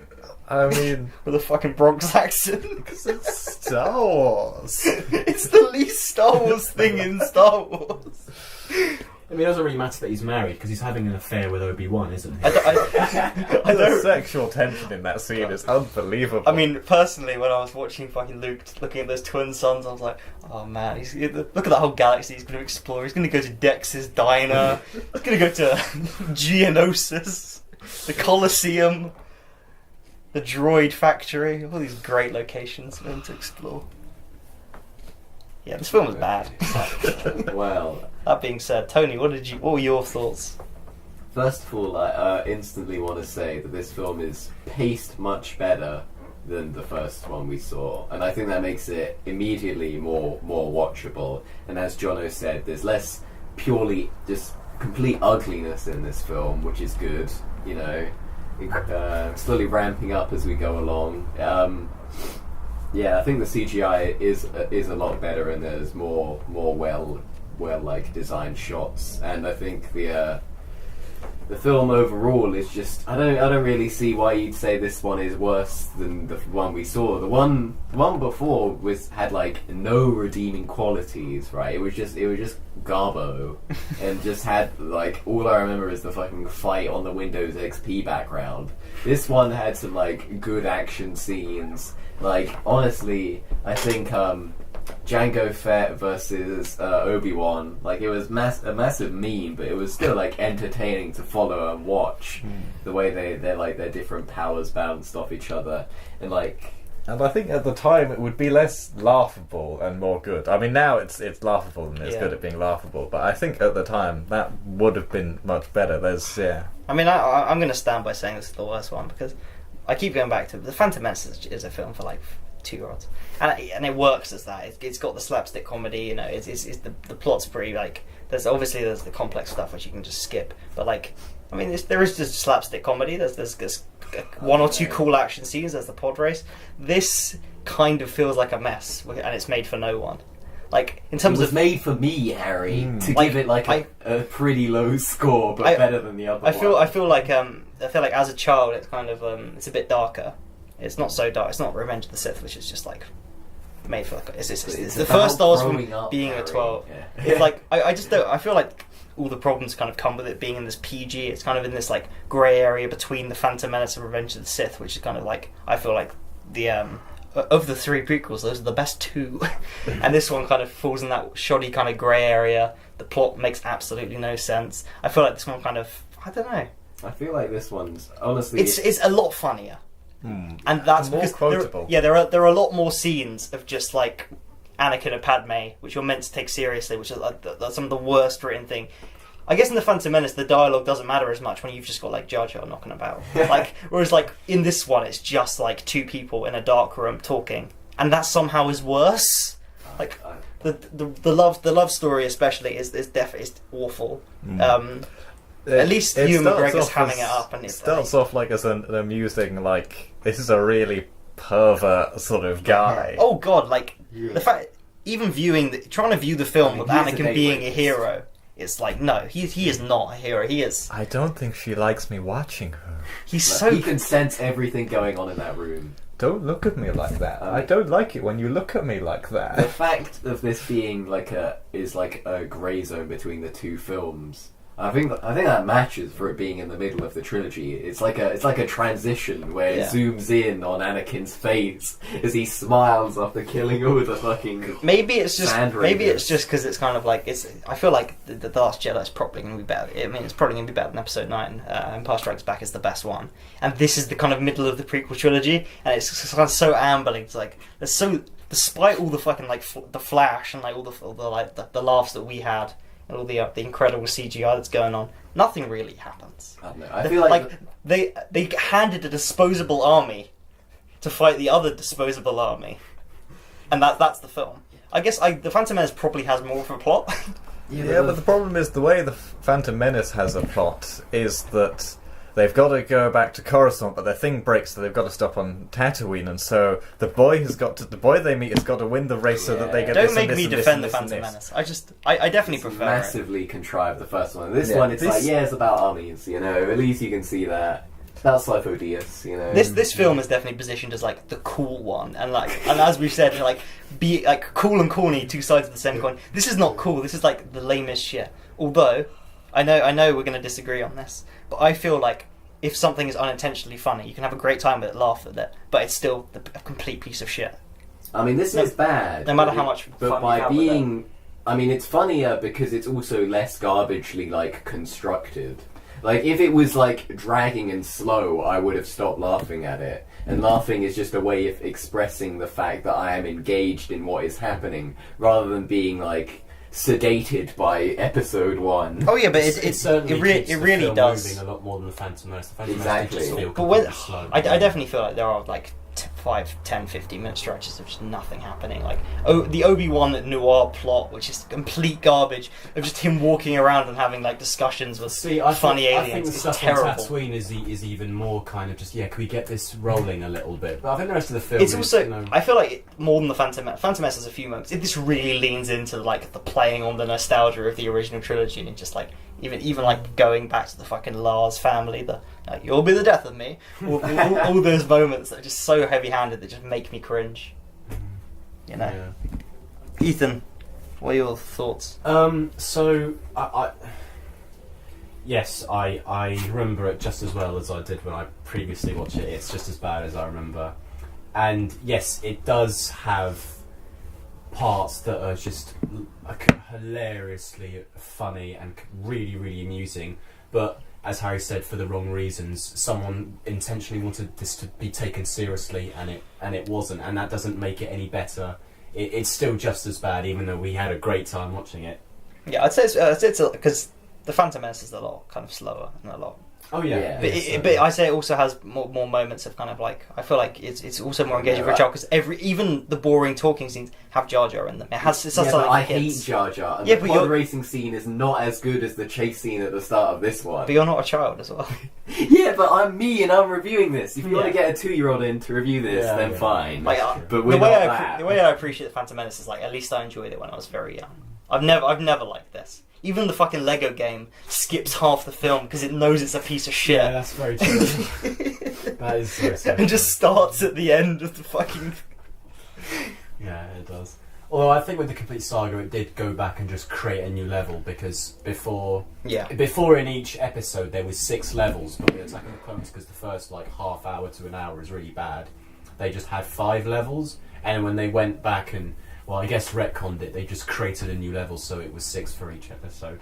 Speaker 2: I mean,
Speaker 1: With a fucking Bronx accent.
Speaker 2: because it's Star Wars.
Speaker 1: It's the least Star Wars thing in Star Wars.
Speaker 6: I mean, it doesn't really matter that he's married because he's having an affair with Obi-Wan, isn't he?
Speaker 1: I
Speaker 2: The
Speaker 1: don't.
Speaker 2: sexual tension in that scene is unbelievable.
Speaker 1: I mean, personally, when I was watching fucking Luke looking at those twin suns, I was like, oh man, look at that whole galaxy he's going to explore. He's going to go to Dex's diner. He's going to go to Geonosis, the Colosseum, the Droid Factory. All these great locations for him to explore. Yeah, this film was bad.
Speaker 3: Well,
Speaker 1: That being said, Tony, what were your thoughts?
Speaker 3: first of all, I instantly want to say that this film is paced much better than the first one we saw, and I think that makes it immediately more watchable. And as Jono said, there's less purely just complete ugliness in this film, which is good. Slowly ramping up as we go along. Yeah, I think the CGI is a lot better, and there's more well designed shots, and I think the film overall is just I don't really see why you'd say this one is worse than the one we saw. The one before had like no redeeming qualities, right? It was just garbo, and just had like all I remember is the fucking fight on the Windows XP background. This one had some like good action scenes. Like, honestly, I think Jango Fett versus Obi-Wan, like, it was a massive meme, but it was still like entertaining to follow and watch the way their different powers bounced off each other, and
Speaker 2: I think at the time it would be less laughable and more good. I mean, now it's laughable and it's good at being laughable, but I think at the time that would have been much better.
Speaker 1: I mean, I'm going to stand by saying this is the worst one because I keep going back to the Phantom Menace is a film for like 2-year-olds, and it works as that. It's got the slapstick comedy, it's the plot's pretty like there's the complex stuff which you can just skip, but like I mean there is just slapstick comedy. There's one or two cool action scenes. There's the pod race. This kind of feels like a mess, and it's made for no one. Like in terms
Speaker 3: it was
Speaker 1: of
Speaker 3: made for me, Harry, to
Speaker 1: like,
Speaker 3: give it like a pretty low score, but better than the other one.
Speaker 1: I feel like as a child it's kind of it's a bit darker. It's not so dark. It's not Revenge of the Sith, which is just like made for like it's the first Star Wars film being
Speaker 3: Harry.
Speaker 1: a 12.
Speaker 3: Yeah.
Speaker 1: It's like I just don't. I feel like all the problems kind of come with it being in this PG. It's kind of in this like grey area between the Phantom Menace and Revenge of the Sith, which is kind of like I feel like the of the 3 prequels, those are the best 2, and this one kind of falls in that shoddy kind of grey area. The plot makes absolutely no sense. I feel like this one kind of I don't know.
Speaker 3: I feel like this one's honestly
Speaker 1: It's a lot funnier. And that's
Speaker 2: more
Speaker 1: because
Speaker 2: quotable.
Speaker 1: there are a lot more scenes of just like Anakin and Padme, which you're meant to take seriously, which is like some of the worst written thing. I guess in the Phantom Menace, the dialogue doesn't matter as much when you've just got like Jar Jar knocking about. Like, whereas like in this one, it's just like 2 people in a dark room talking, and that somehow is worse. Like the love story especially is awful. At least Ewan McGregor's hamming it up, and it
Speaker 2: starts off like as an amusing like this is a really pervert sort of guy.
Speaker 1: Oh god, like the fact even trying to view the film with Anakin being a hero. It's like, no, he is not a hero. He is.
Speaker 2: I don't think she likes me watching her.
Speaker 3: He can sense everything going on in that room.
Speaker 2: Don't look at me like that. I don't like it when you look at me like
Speaker 3: The
Speaker 2: that.
Speaker 3: fact of this being like a grey zone between the 2 films, I think that matches for it being in the middle of the trilogy. It's like a transition where it zooms in on Anakin's face as he smiles after killing all the fucking.
Speaker 1: Maybe it's just because it's kind of like I feel like the Last Jedi is probably going to be better. I mean, it's probably going to be better than Episode 9. Empire Strikes Back is the best one, and this is the kind of middle of the prequel trilogy, and it's kind of so ambling. It's like there's so, despite all the fucking like the flash and like all the laughs that we had. And all the incredible CGI that's going on, nothing really happens.
Speaker 3: I don't know. I feel like
Speaker 1: they handed a disposable army to fight the other disposable army, and that's the film. I guess the Phantom Menace probably has more of a plot.
Speaker 2: Yeah, but the problem is the way the Phantom Menace has a plot is that they've got to go back to Coruscant, but their thing breaks, so they've got to stop on Tatooine, and so the boy they meet has got to win the race so that they get.
Speaker 1: Don't make me defend the Phantom Menace. I definitely prefer
Speaker 3: massively contrived the first one. This one, it's it's about armies. At least you can see that. It's about Sifo Dyas.
Speaker 1: This film is definitely positioned as like the cool one, and as we've said, like be like cool and corny, two sides of the same coin. This is not cool. This is like the lamest shit. Although I know we're going to disagree on this, but I feel like if something is unintentionally funny, you can have a great time with it, laugh at it, but it's still a complete piece of shit.
Speaker 3: I mean, this is bad.
Speaker 1: No matter how much fun
Speaker 3: but by being, I mean, it's funnier because it's also less garbagely like constructed. Like if it was like dragging and slow, I would have stopped laughing at it. And laughing is just a way of expressing the fact that I am engaged in what is happening, rather than being like sedated by Episode 1.
Speaker 1: Oh yeah, but it
Speaker 6: really
Speaker 1: does
Speaker 6: moving a lot more than the Phantom Menace. The Phantom
Speaker 3: Exactly.
Speaker 6: Menace just feel
Speaker 1: but
Speaker 6: slow.
Speaker 1: I definitely feel like there are like 5, 10, 15-minute stretches of just nothing happening. Like the Obi-Wan noir plot, which is complete garbage, of just him walking around and having like discussions with funny aliens.
Speaker 6: I think the stuff
Speaker 1: terrible.
Speaker 6: on Tatooine is even more kind of just can we get this rolling a little bit? But I think the rest of the film
Speaker 1: it's also I feel like more than the Phantom Menace has a few moments. This really leans into like the playing on the nostalgia of the original trilogy, and just like even like going back to the fucking Lars family, you'll be the death of me. All those moments that are just so heavy-handed that just make me cringe.
Speaker 6: Yeah.
Speaker 1: Ethan, what are your thoughts?
Speaker 6: So I remember it just as well as I did when I previously watched it. It's just as bad as I remember, and yes, it does have parts that are just hilariously funny and really, really amusing, but as Harry said, for the wrong reasons. Someone intentionally wanted this to be taken seriously, and it wasn't, and that doesn't make it any better. It's still just as bad, even though we had a great time watching it.
Speaker 1: Yeah, I'd say it's because the Phantom Menace is a lot kind of slower and a lot.
Speaker 6: Oh yeah,
Speaker 1: but I say it also has more moments of kind of like, I feel like it's also more engaging for a child, because even the boring talking scenes have Jar Jar in them. It's
Speaker 3: but I hate Jar Jar, and the pod racing scene is not as good as the chase scene at the start of this one.
Speaker 1: But you're not a child as well.
Speaker 3: Yeah, but I'm me and I'm reviewing this. If you want to get a 2-year-old in to review this, then fine.
Speaker 1: Like,
Speaker 3: but we're not that.
Speaker 1: The way I appreciate the Phantom Menace is like, at least I enjoyed it when I was very young. I've never liked this. Even the fucking Lego game skips half the film because it knows it's a piece of shit.
Speaker 6: Yeah, that's very true. That is so
Speaker 1: and just starts at the end of the fucking...
Speaker 6: Yeah, it does. Although I think with the complete saga, it did go back and just create a new level, because before in each episode there was 6 levels, but with Attack of the Clones, because the first like half hour to an hour is really bad, they just had 5 levels, and when they went back and, well, I guess retconned it, they just created a new level, so it was 6 for each episode.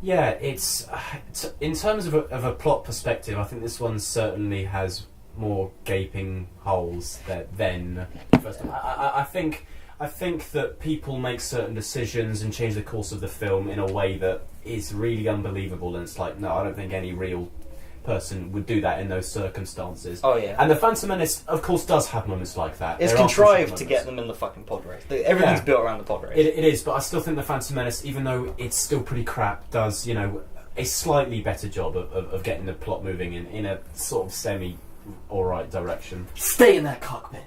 Speaker 6: Yeah, it's in terms of a plot perspective, I think this one certainly has more gaping holes than the first one. I think that people make certain decisions and change the course of the film in a way that is really unbelievable, and it's like, no, I don't think any real person would do that in those circumstances.
Speaker 1: Oh yeah.
Speaker 6: And the Phantom Menace, of course, does have moments like that.
Speaker 1: It's contrived to get them in the fucking pod race. Everything's built around the pod race.
Speaker 6: It is, but I still think the Phantom Menace, even though it's still pretty crap, does, a slightly better job of getting the plot moving in a sort of semi alright direction.
Speaker 3: Stay in that cockpit.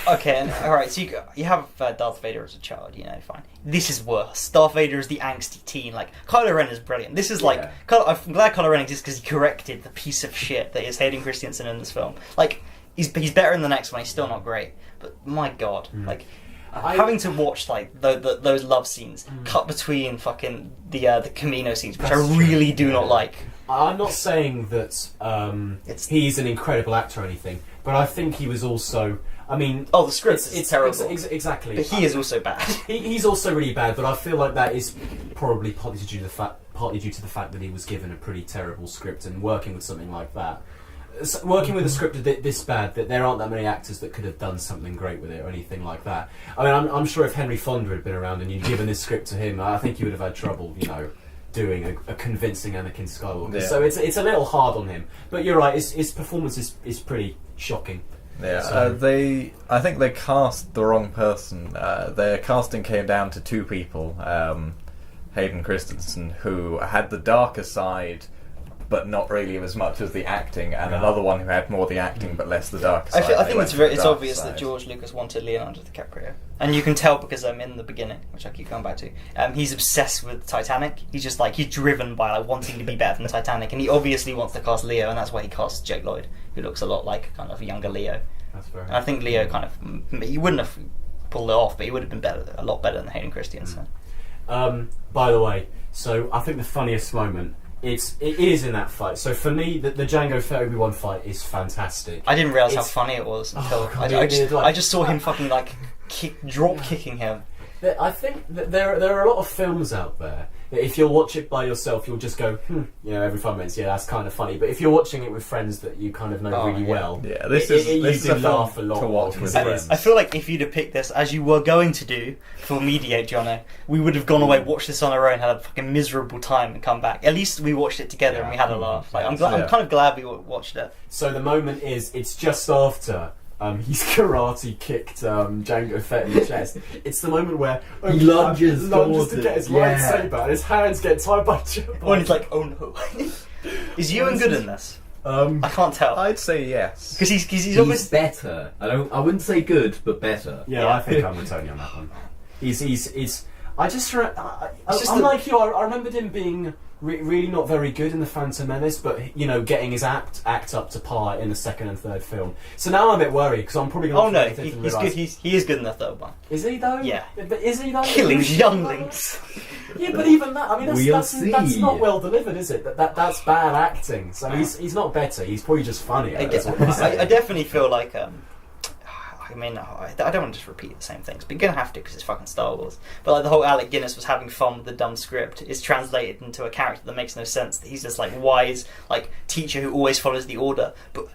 Speaker 1: Okay, and alright, so you have Darth Vader as a child, fine. This is worse. Darth Vader is the angsty teen. Like, Kylo Ren is brilliant. This is like... I'm glad Kylo Ren exists because he corrected the piece of shit that is Hayden Christensen in this film. Like, he's better in the next one, he's still not great. But my god, like... having to watch like those love scenes cut between fucking the Camino scenes, which I really do not like.
Speaker 6: I'm not saying that he's an incredible actor or anything, but I think he was also. I mean,
Speaker 1: the script is terrible.
Speaker 6: Exactly,
Speaker 1: but he is also bad.
Speaker 6: He's also really bad, but I feel like that is probably partly due to the fact that he was given a pretty terrible script, and working with something like that. Working with a script this bad, that there aren't that many actors that could have done something great with it or anything like that. I mean, I'm sure if Henry Fonda had been around and you'd given this script to him, I think he would have had trouble, doing a convincing Anakin Skywalker. Yeah. So it's a little hard on him. But you're right, his performance is pretty shocking.
Speaker 2: Yeah,
Speaker 6: So-
Speaker 2: I think they cast the wrong person. Their casting came down to two people, Hayden Christensen, who had the darker side, but not really as much as the acting, and another one who had more the acting but less the darker side.
Speaker 1: I think it's obvious that George Lucas wanted Leonardo DiCaprio, and you can tell because in the beginning, which I keep going back to, he's obsessed with Titanic. He's just he's driven by wanting to be better than Titanic, and he obviously wants to cast Leo, and that's why he casts Jake Lloyd, who looks a lot like kind of a younger Leo.
Speaker 6: That's very.
Speaker 1: And I think Leo he wouldn't have pulled it off, but he would have been a lot better than Hayden Christensen.
Speaker 6: By the way, so I think the funniest moment. It is in that fight. So for me, the Jango Fett Obi-Wan fight is fantastic.
Speaker 1: I didn't realise how funny it was until I just saw him fucking drop kicking him.
Speaker 6: I think that there are a lot of films out there that if you'll watch it by yourself, you'll just go, every 5 minutes, that's kind of funny. But if you're watching it with friends that you kind of know really well,
Speaker 2: this is a
Speaker 6: laugh a
Speaker 2: film
Speaker 6: lot
Speaker 2: to watch with friends.
Speaker 1: I feel like if you'd have picked this as you were going to do for Mediate, Jono, we would have gone away, watched this on our own, had a fucking miserable time, and come back. At least we watched it together and we had a laugh. I'm kind of glad we watched it.
Speaker 6: So the moment it's just after. He's karate kicked Jango Fett in the chest. It's the moment where
Speaker 3: he lunges
Speaker 6: to get his lightsaber, and his hands get tied by.
Speaker 1: When he's like, "Oh no!" Is Ewan good in this? I can't tell.
Speaker 2: I'd say yes
Speaker 1: because he's almost
Speaker 3: better. I wouldn't say good, but better.
Speaker 6: Yeah, I think I'm with Tony on that one. He's. I'm like you. I remembered him being really not very good in the Phantom Menace, but getting his act up to par in the second and third film. So now I'm a bit worried because I'm probably going to.
Speaker 1: Oh no, he's good. He is good in the third one.
Speaker 6: Is he though?
Speaker 1: Yeah.
Speaker 6: But is he though?
Speaker 1: Killing younglings.
Speaker 6: Yeah, but even that. I mean, that's not well delivered, is it? That's bad acting. So he's not better. He's probably just funnier.
Speaker 1: I definitely feel like. I mean, I don't want to just repeat the same things, but you're going to have to because it's fucking Star Wars. But the whole Alec Guinness was having fun with the dumb script is translated into a character that makes no sense. That he's this wise teacher who always follows the order,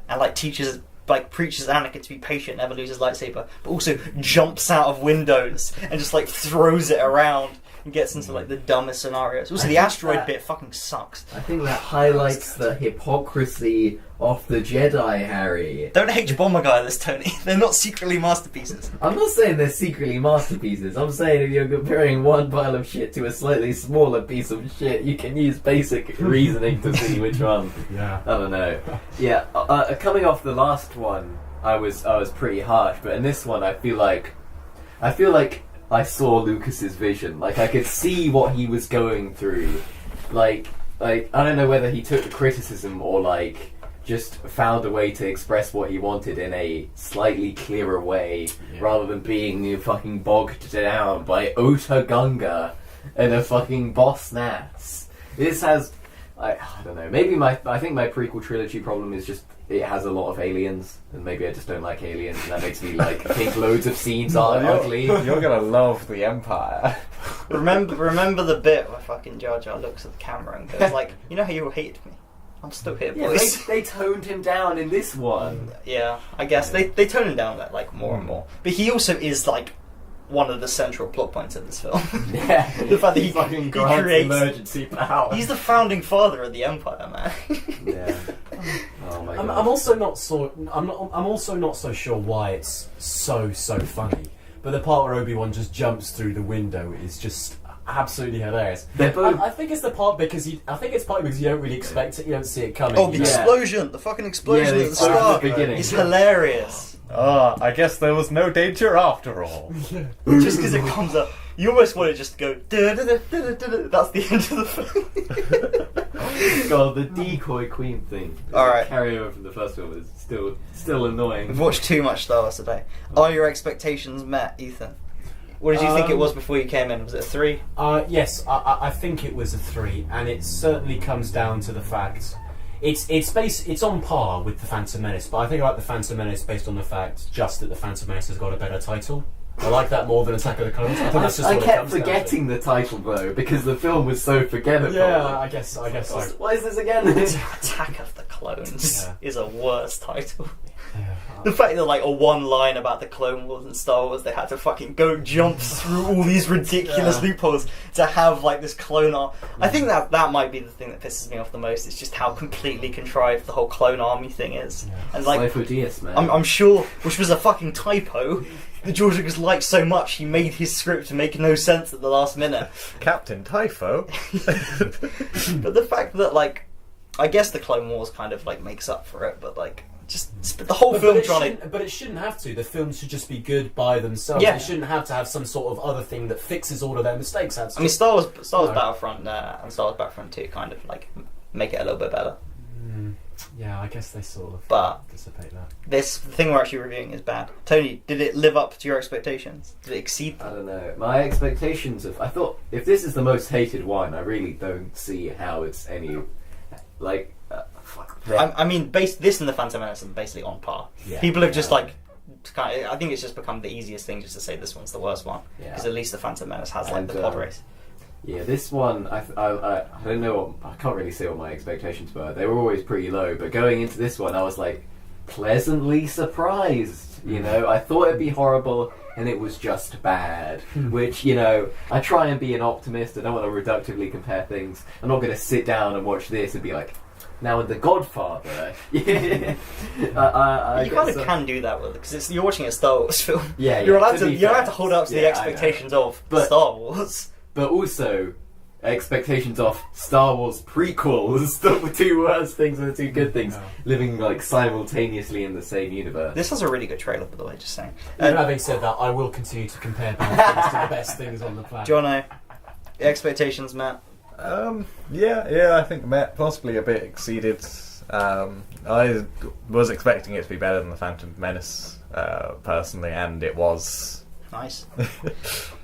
Speaker 1: and teaches preaches Anakin to be patient, never lose his lightsaber, but also jumps out of windows and just throws it around and gets into the dumbest scenarios. Also, the asteroid bit fucking sucks.
Speaker 3: I think that highlights the hypocrisy of the Jedi, Harry.
Speaker 1: Don't H-bomber guy this, Tony. They're not secretly masterpieces.
Speaker 3: I'm not saying they're secretly masterpieces. I'm saying if you're comparing one pile of shit to a slightly smaller piece of shit, you can use basic reasoning to see which one.
Speaker 6: Yeah.
Speaker 3: I don't know. Yeah, coming off the last one, I was pretty harsh, but in this one, I feel like I saw Lucas's vision. I could see what he was going through. I don't know whether he took the criticism or just found a way to express what he wanted in a slightly clearer way, rather than being fucking bogged down by Ota Gunga and a fucking boss nass. This has, I don't know. Maybe I think my prequel trilogy problem is just it has a lot of aliens, and maybe I just don't like aliens, and that makes me think loads of scenes are ugly.
Speaker 2: You're gonna love the Empire.
Speaker 1: Remember the bit where fucking Jar Jar looks at the camera and goes you know how you hated me? I'm still here, boys.
Speaker 3: They toned him down in this one.
Speaker 1: Yeah, I guess they tone him down more and more. But he also is one of the central plot points of this film.
Speaker 3: Yeah,
Speaker 1: the fact that he creates
Speaker 3: emergency power.
Speaker 1: He's the founding father of the Empire, man.
Speaker 3: Yeah. Oh my God.
Speaker 6: I'm also not so sure why it's so funny. But the part where Obi-Wan just jumps through the window is just absolutely hilarious. I think it's partly because you don't really expect it. You don't see it coming.
Speaker 1: Oh, the explosion! The fucking explosion at the start. It's hilarious.
Speaker 2: I guess there was no danger after all.
Speaker 1: Just because it comes up, you almost want it just to go. That's the end of the film.
Speaker 3: God, the decoy queen thing.
Speaker 1: All right,
Speaker 3: carryover from the first film is still annoying.
Speaker 1: We've watched too much Star Wars today. Are your expectations met, Ethan? What did you think it was before you came in? Was it a 3?
Speaker 6: Yes, I think it was a 3, and it certainly comes down to the fact it's on par with the Phantom Menace, but I think I like the Phantom Menace based on the fact just that the Phantom Menace has got a better title. I like that more than Attack of the Clones. I think that's just
Speaker 3: I
Speaker 6: what it
Speaker 3: kept
Speaker 6: comes down to.
Speaker 3: forgetting the title though because the film was so forgettable.
Speaker 6: Yeah, I guess so.
Speaker 3: What is this again?
Speaker 1: Attack of the Clones is a worse title.
Speaker 6: Yeah.
Speaker 1: The fact that like a one line about the Clone Wars and Star Wars, they had to fucking go jump through all these ridiculous loopholes to have like this clone army. I think that might be the thing that pisses me off the most. It's just how completely contrived the whole clone army thing is. And like,
Speaker 3: Slife man.
Speaker 1: I'm sure, which was a fucking typo, that George Lucas liked so much he made his script make no sense at the last minute.
Speaker 2: Captain Typho.
Speaker 1: But the fact that like, I guess the Clone Wars kind of like makes up for it, but like. Just the whole film trying to...
Speaker 6: But it shouldn't have to. The films should just be good by themselves.
Speaker 1: Yeah.
Speaker 6: They shouldn't have to have some sort of other thing that fixes all of their mistakes.
Speaker 1: I mean, Star Wars Battlefront and Star Wars Battlefront 2 kind of like make it a little bit better.
Speaker 6: Yeah, I guess they sort of
Speaker 1: But
Speaker 6: dissipate that.
Speaker 1: The thing we're actually reviewing is bad. Tony, did it live up to your expectations? Did it exceed them?
Speaker 3: I don't know. My expectations I thought, if this is the most hated one, I really don't see how it's any... Like...
Speaker 1: I mean, this and the Phantom Menace are basically on par.
Speaker 6: Yeah.
Speaker 1: People have just like, I think it's just become the easiest thing just to say this one's the worst one because at least the Phantom Menace has like the pod race.
Speaker 3: Yeah, this one I don't know. I can't really say what my expectations were. They were always pretty low, but going into this one, I was like pleasantly surprised. You know, I thought it'd be horrible, and it was just bad. Which, you know, I try and be an optimist. I don't want to reductively compare things. I'm not going to sit down and watch this and be like, now in The Godfather,
Speaker 1: you kind of can do that with it because you're watching a Star Wars film.
Speaker 3: Yeah,
Speaker 1: you're allowed to hold up to the expectations of Star Wars,
Speaker 3: but also expectations of Star Wars prequels. The two worst things and the two good things living like simultaneously in the same universe.
Speaker 1: This has a really good trailer, by the way. Just saying.
Speaker 6: Having said that, I will continue to compare bad things to the best things on the planet.
Speaker 1: Do you want to expectations, Matt?
Speaker 2: I think Matt possibly a bit exceeded. I was expecting it to be better than the Phantom Menace, personally, and it was.
Speaker 1: Nice.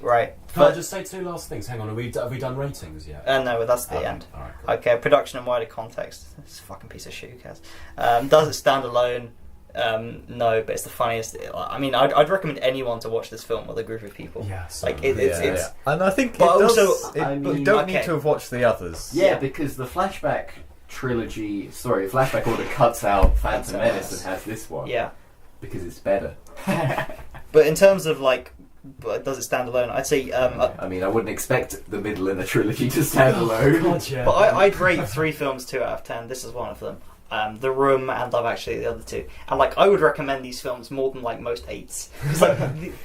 Speaker 1: Right.
Speaker 6: Can I just say two last things? Hang on, have we done ratings yet?
Speaker 1: No, that's the end.
Speaker 6: All right, cool.
Speaker 1: Okay, production and wider context. It's a fucking piece of shit, who cares? Does it stand alone? No, but it's the funniest. I mean, I'd recommend anyone to watch this film with a group of people.
Speaker 6: Yeah,
Speaker 1: it's
Speaker 2: and I think
Speaker 1: but
Speaker 2: it does.
Speaker 1: Also,
Speaker 2: you don't need to have watched the others.
Speaker 3: Yeah, because the flashback order cuts out Phantom Menace and has this one.
Speaker 1: Yeah,
Speaker 3: because it's better.
Speaker 1: But in terms of like, does it stand alone? I'd say.
Speaker 3: I mean, I wouldn't expect the middle in a trilogy to stand alone.
Speaker 6: God, yeah.
Speaker 1: But I'd rate 3 films 2 out of 10. This is one of them. The Room and Love Actually, the other 2. And like, I would recommend these films more than like most 8s.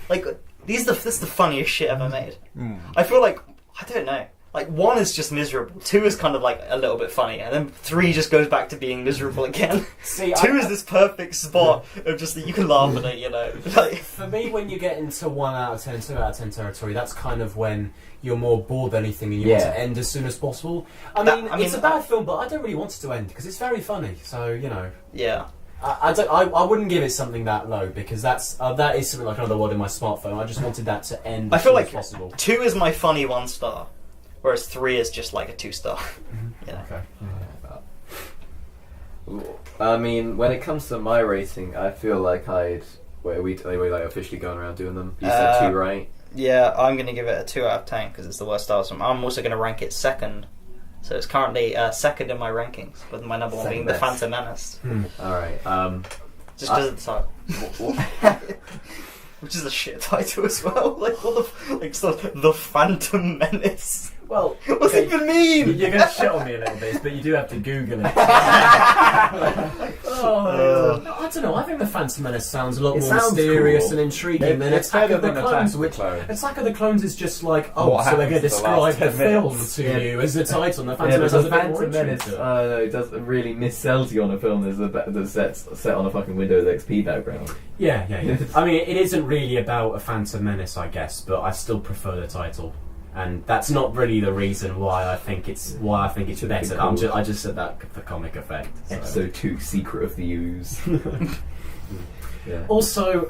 Speaker 1: Like, this is the funniest shit ever made. I feel like, I don't know. Like, 1 is just miserable. 2 is kind of like a little bit funny, and then 3 just goes back to being miserable again.
Speaker 6: See,
Speaker 1: 2 is this perfect spot of just that you can laugh at it, you know. Like,
Speaker 6: for me, when you get into 1 out of 10, 2 out of 10 territory, that's kind of when you're more bored than anything and you want to end as soon as possible. I mean, it's a bad film, but I don't really want it to end because it's very funny. So, you know.
Speaker 1: Yeah.
Speaker 6: I wouldn't give it something that low because that is something like another word in my smartphone. I just wanted that to end as soon as possible.
Speaker 1: 2 is my funny 1 star. Whereas 3 is just like a 2 star. You know?
Speaker 3: Okay. I mean, when it comes to my rating, I feel like are we like officially going around doing them? You said 2, right?
Speaker 1: Yeah, I'm going to give it a 2 out of 10 because it's the worst Star Wars film. I'm also going to rank it second. So it's currently second in my rankings, with my number 1 being The Phantom Menace.
Speaker 3: Alright,
Speaker 1: just because it's like... Which is a shit title as well. Like, what the Phantom Menace.
Speaker 6: Well,
Speaker 1: what does it even mean?
Speaker 6: You're going to shit on me a little bit, but you do have to Google it. I don't know. I think the Phantom Menace sounds a lot more mysterious and intriguing than Attack of the Clones. Attack of the Clones is just like, so they're going to describe the film to you as the title. And the Phantom Menace is a bit more
Speaker 3: Menace, it doesn't really missells you on a film that's set on a fucking Windows XP background.
Speaker 6: Yeah. I mean, it isn't really about a Phantom Menace, I guess, but I still prefer the title. And that's not really the reason why I think it's better. I just said that for comic effect. So.
Speaker 3: Episode 2, Secret of the Ooze.
Speaker 6: Yeah. Also,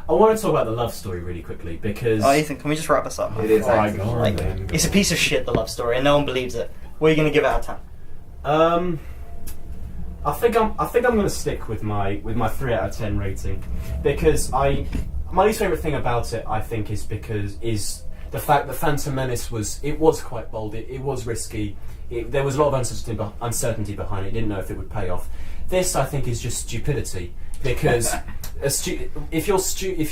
Speaker 6: I want to talk about the love story really quickly because
Speaker 1: Oh, Ethan, can we just wrap this up?
Speaker 3: It is
Speaker 6: Alright,
Speaker 3: actually
Speaker 6: go on,
Speaker 1: like,
Speaker 6: then, go
Speaker 1: it's a
Speaker 6: on.
Speaker 1: piece of shit, the love story, and no one believes it. What are you going to give it out of 10?
Speaker 6: I think I'm going to stick with my 3 out of 10 rating because my least favourite thing about it, I think, is the fact that Phantom Menace was quite bold. It was risky. There was a lot of uncertainty behind it. Didn't know if it would pay off. This, I think, is just stupidity because if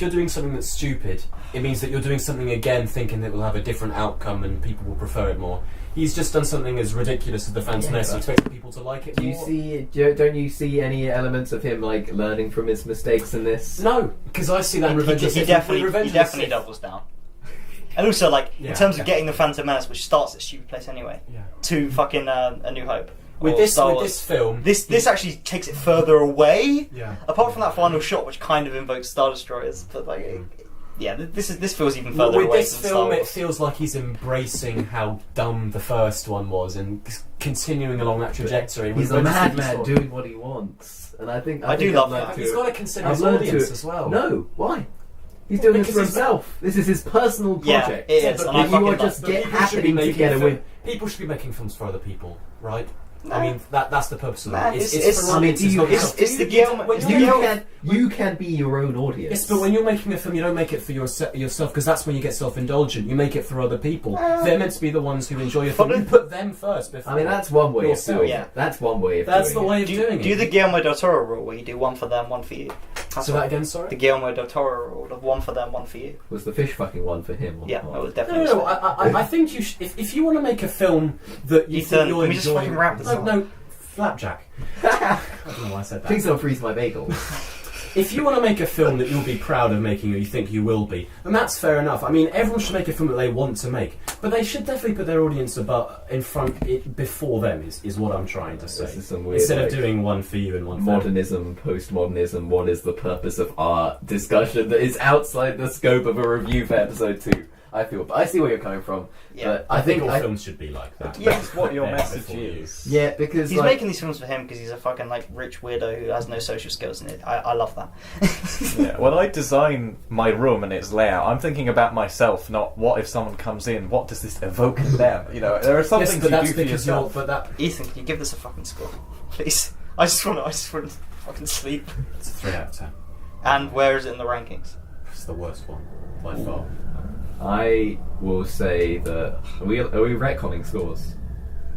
Speaker 6: you're doing something that's stupid, it means that you're doing something again, thinking that it will have a different outcome and people will prefer it more. He's just done something as ridiculous as the Phantom Menace, expecting people to like it
Speaker 3: Don't you see any elements of him like learning from his mistakes in this?
Speaker 6: No, because I see that in Revenge of the
Speaker 1: He
Speaker 6: Sith.
Speaker 1: definitely
Speaker 6: Revenge of the Sith.
Speaker 1: doubles down. And also, like,
Speaker 6: Yeah.
Speaker 1: in terms of getting the Phantom Menace, which starts at a stupid place anyway,
Speaker 6: Yeah.
Speaker 1: to fucking A New Hope.
Speaker 6: With
Speaker 1: or
Speaker 6: this
Speaker 1: Star
Speaker 6: with
Speaker 1: Wars.
Speaker 6: this film,
Speaker 1: This actually takes it further away.
Speaker 6: Yeah.
Speaker 1: Apart from that final shot, which kind of invokes Star Destroyers, but like, yeah, this feels even further
Speaker 6: with
Speaker 1: away
Speaker 6: this
Speaker 1: from Star
Speaker 6: film, it
Speaker 1: Wars.
Speaker 6: feels like he's embracing how dumb the first one was and continuing along that trajectory.
Speaker 3: He's
Speaker 6: with
Speaker 3: a
Speaker 6: Revenge of the
Speaker 3: madman
Speaker 6: Sith.
Speaker 3: doing what he wants, and I think
Speaker 1: I do
Speaker 3: I've
Speaker 1: love
Speaker 3: learned
Speaker 1: that.
Speaker 3: to-
Speaker 6: He's got to consider
Speaker 3: I've
Speaker 6: his
Speaker 3: learned
Speaker 6: audience
Speaker 3: to-
Speaker 6: as well.
Speaker 3: No, why? He's doing this
Speaker 6: Because
Speaker 3: for
Speaker 6: he's-
Speaker 3: himself. This is his personal
Speaker 1: Yeah,
Speaker 3: project.
Speaker 1: it is,
Speaker 6: but
Speaker 1: and I
Speaker 3: you
Speaker 1: fucking
Speaker 3: are
Speaker 1: love
Speaker 3: just
Speaker 1: it.
Speaker 6: But
Speaker 3: get
Speaker 6: people should be
Speaker 3: happening
Speaker 6: making
Speaker 3: together
Speaker 6: film-
Speaker 3: with.
Speaker 6: People should be making films for other people, right?
Speaker 1: No.
Speaker 6: I mean, that's the purpose of
Speaker 1: Nah,
Speaker 6: it. It's
Speaker 1: it's-
Speaker 6: for audiences, not
Speaker 1: it's-
Speaker 6: yourself.
Speaker 1: it's the
Speaker 6: You-
Speaker 1: Guillermo-
Speaker 6: when
Speaker 1: it's
Speaker 6: you're-
Speaker 1: the Guillermo-
Speaker 3: You can be your own audience.
Speaker 6: Yes, but when you're making a film, you don't make it for yourself because that's when you get self-indulgent. You make it for other people. They're meant to be the ones who enjoy your film. You put them first before.
Speaker 3: I mean, that's one way of
Speaker 6: yourself.
Speaker 3: doing
Speaker 1: Yeah.
Speaker 3: it. That's one way of
Speaker 6: That's
Speaker 3: doing
Speaker 6: the
Speaker 3: it.
Speaker 6: way of doing
Speaker 1: Do
Speaker 6: it.
Speaker 1: the Guillermo del Toro rule, where you do one for them, one for you. That's
Speaker 6: So
Speaker 1: what-
Speaker 6: that again,
Speaker 1: The
Speaker 6: sorry.
Speaker 1: Guillermo del Toro rule of one for them, one for you.
Speaker 3: Was the fish fucking one for him? Or
Speaker 1: Yeah,
Speaker 3: not?
Speaker 1: that was
Speaker 6: No,
Speaker 1: definitely.
Speaker 6: no, no. I think you should, if you want to make a film that you
Speaker 1: Ethan,
Speaker 6: think you'll
Speaker 1: can we just
Speaker 6: enjoy.
Speaker 1: fucking wrap this up?
Speaker 6: No, flapjack. I don't know why I said that.
Speaker 3: Please don't freeze my bagel.
Speaker 6: If you want to make a film that you'll be proud of making, or you think you will be, then that's fair enough. I mean, everyone should make a film that they want to make, but they should definitely put their audience before them. Is what I'm trying to say.
Speaker 3: This is some weird,
Speaker 6: Instead
Speaker 3: like,
Speaker 6: of doing one for you and one for them.
Speaker 3: modernism, postmodernism, what is the purpose of art discussion that is outside the scope of a review for episode 2. I see where you're coming from.
Speaker 1: Yeah.
Speaker 3: But
Speaker 6: I think all films should be like that.
Speaker 1: Yeah.
Speaker 2: That's what your
Speaker 6: Yeah,
Speaker 2: message
Speaker 6: before you.
Speaker 2: is.
Speaker 3: Yeah, because
Speaker 1: He's
Speaker 3: like,
Speaker 1: making these films for him because he's a fucking like rich weirdo who has no social skills, and I love that.
Speaker 2: Yeah. When I design my room and its layout, I'm thinking about myself, not what if someone comes in, what does this evoke in them? You know, there are some
Speaker 6: Yes,
Speaker 2: things
Speaker 6: but
Speaker 2: you
Speaker 6: that's
Speaker 2: do for
Speaker 6: because you're.
Speaker 2: yourself.
Speaker 6: But that
Speaker 1: Ethan, can you give this a fucking score, please? I just want to fucking sleep.
Speaker 6: it's a 3 out of 10.
Speaker 1: And where is it in the rankings?
Speaker 6: It's the worst one by far.
Speaker 3: I will say that are we retconning scores?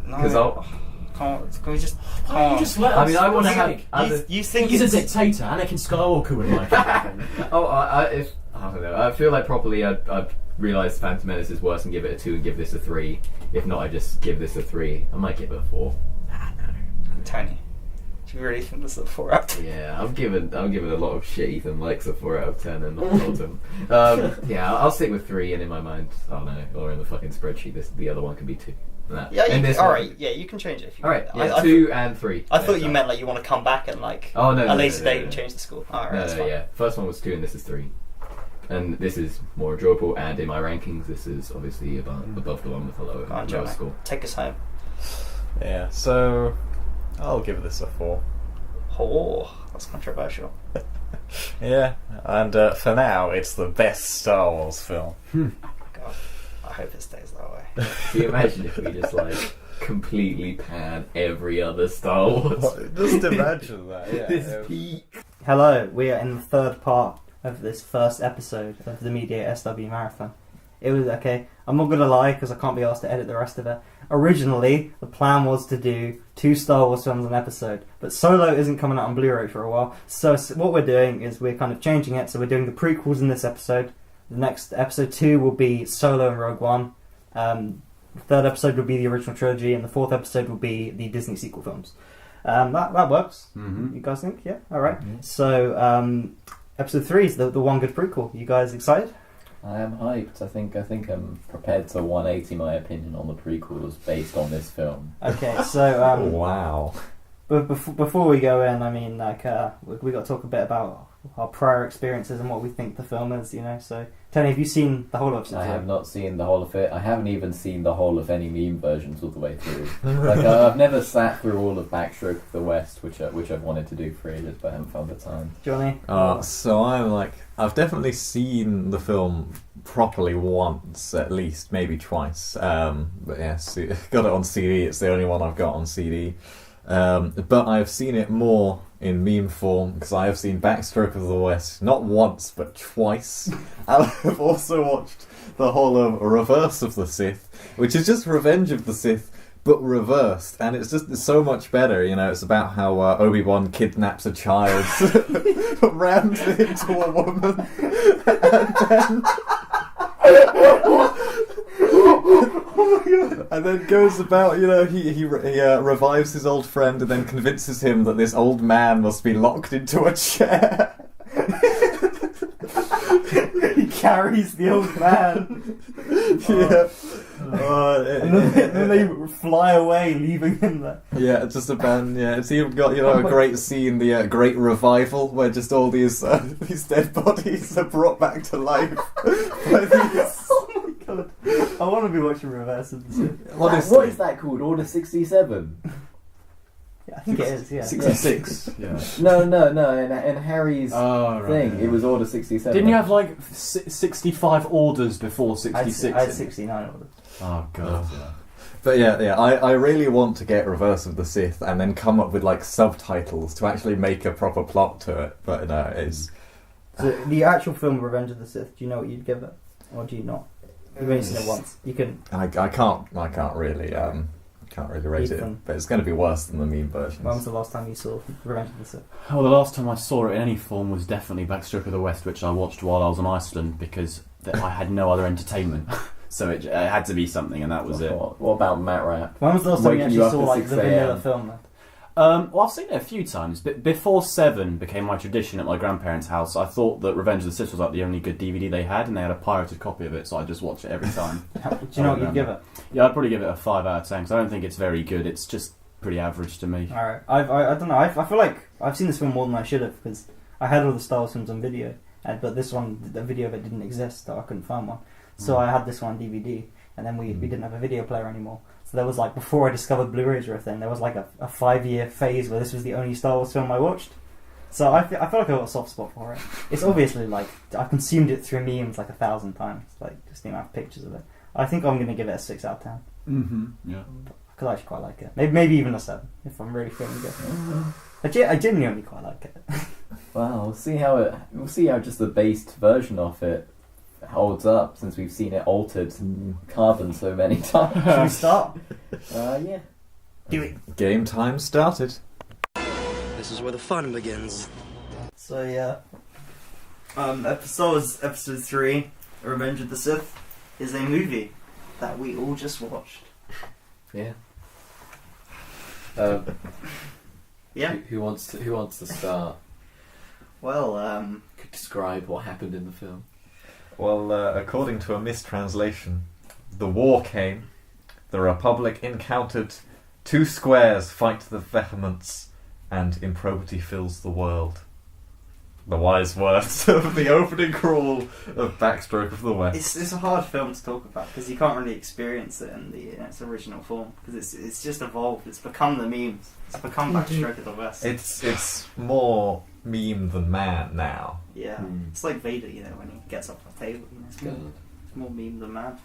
Speaker 1: No,
Speaker 3: Because
Speaker 1: can we just?
Speaker 6: Why don't you just let
Speaker 3: I
Speaker 6: us?
Speaker 3: mean, I want to
Speaker 6: God's
Speaker 3: have.
Speaker 6: sake.
Speaker 3: Other,
Speaker 1: You think
Speaker 6: He's a
Speaker 1: it's-
Speaker 6: dictator. Anakin Skywalker would like it.
Speaker 3: I don't know. I feel like probably I'd realise Phantom Menace is worse and give it a 2 and give this a 3. If not, I just give this a 3. I might give it a 4.
Speaker 1: Tony, do you really think this is a 4 out of 10?
Speaker 3: Yeah, I'm giving a lot of shit. Ethan likes a 4 out of 10 and not Autumn. Yeah, I'll stick with 3, and in my mind, I don't know, or in the fucking spreadsheet, the other one can be 2. That.
Speaker 1: Yeah,
Speaker 3: And this
Speaker 1: all
Speaker 3: one-
Speaker 1: right. Yeah, you can change it if you
Speaker 3: All right,
Speaker 1: want.
Speaker 3: yeah, 2 and 3.
Speaker 1: I thought
Speaker 3: Yeah,
Speaker 1: you
Speaker 3: done.
Speaker 1: meant like you want to come back and like
Speaker 3: Oh, no,
Speaker 1: a
Speaker 3: no,
Speaker 1: later
Speaker 3: no,
Speaker 1: date
Speaker 3: no,
Speaker 1: and
Speaker 3: no.
Speaker 1: change the score. All right,
Speaker 3: No,
Speaker 1: that's
Speaker 3: no,
Speaker 1: fine.
Speaker 3: yeah. First one was 2 and this is 3. And this is more enjoyable, and in my rankings, this is obviously above the one with the lower,
Speaker 1: Go on,
Speaker 3: lower
Speaker 1: Johnny.
Speaker 3: score.
Speaker 1: Take us home.
Speaker 2: Yeah, so I'll give this a 4.
Speaker 1: Oh, that's controversial.
Speaker 2: Yeah, and for now, it's the best Star Wars film.
Speaker 1: God, I hope it stays that way.
Speaker 3: Can you imagine if we just like completely pan every other Star Wars?
Speaker 2: Just imagine that. Yeah.
Speaker 3: This peak.
Speaker 1: Hello, we are in the third part of this first episode of the Mediate SW Marathon. It was okay. I'm not gonna lie because I can't be asked to edit the rest of it. Originally, the plan was to do 2 Star Wars films an episode, but Solo isn't coming out on Blu-ray for a while. So what we're doing is we're kind of changing it. So we're doing the prequels in this episode. The next episode 2 will be Solo and Rogue One. The third episode will be the original trilogy, and the fourth episode will be the Disney sequel films. That works.
Speaker 3: Mm-hmm.
Speaker 1: You guys think? Yeah. All right. So episode 3 is the one good prequel. You guys excited?
Speaker 8: I am hyped. I think I'm prepared to 180 my opinion on the prequels based on this film.
Speaker 1: Okay. So
Speaker 3: Wow.
Speaker 1: But before we go in, I mean, like, we got to talk a bit about our prior experiences and what we think the film is, you know. So, Tony, have you seen the whole of it?
Speaker 8: I have not seen the whole of it. I haven't even seen the whole of any meme versions all the way through. Like, I've never sat through all of Backstroke of the West, which I've wanted to do for ages, but I haven't found the time.
Speaker 1: Johnny?
Speaker 2: So I've definitely seen the film properly once, at least, maybe twice. But yeah, got it on CD. It's the only one I've got on CD. But I've seen it more in meme form because I have seen Backstroke of the West not once but twice. And I've also watched the whole of Reverse of the Sith, which is just Revenge of the Sith but reversed, and it's so much better. You know, it's about how Obi-Wan kidnaps a child, rams it into a woman, and then goes about, you know, he revives his old friend and then convinces him that this old man must be locked into a chair.
Speaker 1: He carries the old man.
Speaker 2: Yeah.
Speaker 1: And then they fly away, leaving him there.
Speaker 2: Yeah, it's just a band. Yeah, it's even got, you know, a great scene, the Great Revival, where just all these dead bodies are brought back to life.
Speaker 1: Oh my god! I want to be watching Reverse of the Sith.
Speaker 8: What is that called? Order 67?
Speaker 1: Yeah, I think it is. Yeah.
Speaker 6: 66. Yeah.
Speaker 8: No. In Harry's thing, it was Order 67.
Speaker 6: Didn't you have like 65 orders before 66?
Speaker 1: I had 69 orders.
Speaker 6: Oh god.
Speaker 2: But yeah, I really want to get Reverse of the Sith and then come up with like subtitles to actually make a proper plot to it. But no, it's...
Speaker 1: So the actual film Revenge of the Sith, do you know what you'd give it? Or do you not? You've only seen it once. You can...
Speaker 2: I can't really rate it, but it's going to be worse than the meme version.
Speaker 1: When was the last time you saw Revenge of the Sith?
Speaker 6: Well, the last time I saw it in any form was definitely Backstroke of the West, which I watched while I was in Iceland because I had no other entertainment. So it had to be something, and that was it.
Speaker 8: What about Matt Rap?
Speaker 1: When was the last time you actually saw like the vanilla film then?
Speaker 6: Well, I've seen it a few times. But before 7 became my tradition at my grandparents' house, I thought that Revenge of the Sith was like the only good DVD they had, and they had a pirated copy of it, so I just watched it every time.
Speaker 1: Do you know what you'd give it?
Speaker 6: Yeah, I'd probably give it a 5 out of 10, because I don't think it's very good. It's just pretty average to me.
Speaker 1: Alright, I don't know. I feel like I've seen this film more than I should have, because I had all the Star Wars films on video, but this one, the video of it didn't exist, so I couldn't find one. So I had this one on DVD, and then we didn't have a video player anymore. So there was like, before I discovered Blu-rays were a thing, there was like a 5-year phase where this was the only Star Wars film I watched. So I feel like I've got a soft spot for it. It's obviously like, I consumed it through memes like 1,000 times, like just the amount of pictures of it. I think I'm going to give it a 6 out of 10.
Speaker 6: Mm-hmm. Yeah.
Speaker 1: Because I actually quite like it. Maybe even a 7, if I'm really feeling good. I genuinely quite like it.
Speaker 8: Well, we'll see how just the based version of it holds up, since we've seen it altered and carbon so many times.
Speaker 1: Should we start?
Speaker 8: Yeah.
Speaker 1: Do it.
Speaker 2: Game time started.
Speaker 9: This is where the fun begins.
Speaker 1: So yeah, Star Wars Episode 3, Revenge of the Sith, is a movie that we all just watched.
Speaker 8: Yeah.
Speaker 1: Yeah.
Speaker 3: Who wants to start?
Speaker 1: Well,
Speaker 3: Could describe what happened in the film.
Speaker 2: Well, according to a mistranslation, the war came, the Republic encountered, 2 squares fight the vehemence, and improbity fills the world. The wise words of the opening crawl of Backstroke of the West.
Speaker 1: it's a hard film to talk about because you can't really experience it in its original form, because it's just evolved. It's become the memes. It's become Backstroke of the West.
Speaker 2: It's more meme than man now.
Speaker 1: Yeah, it's like Vader, you know, when he gets off the table. You know, it's more meme than man.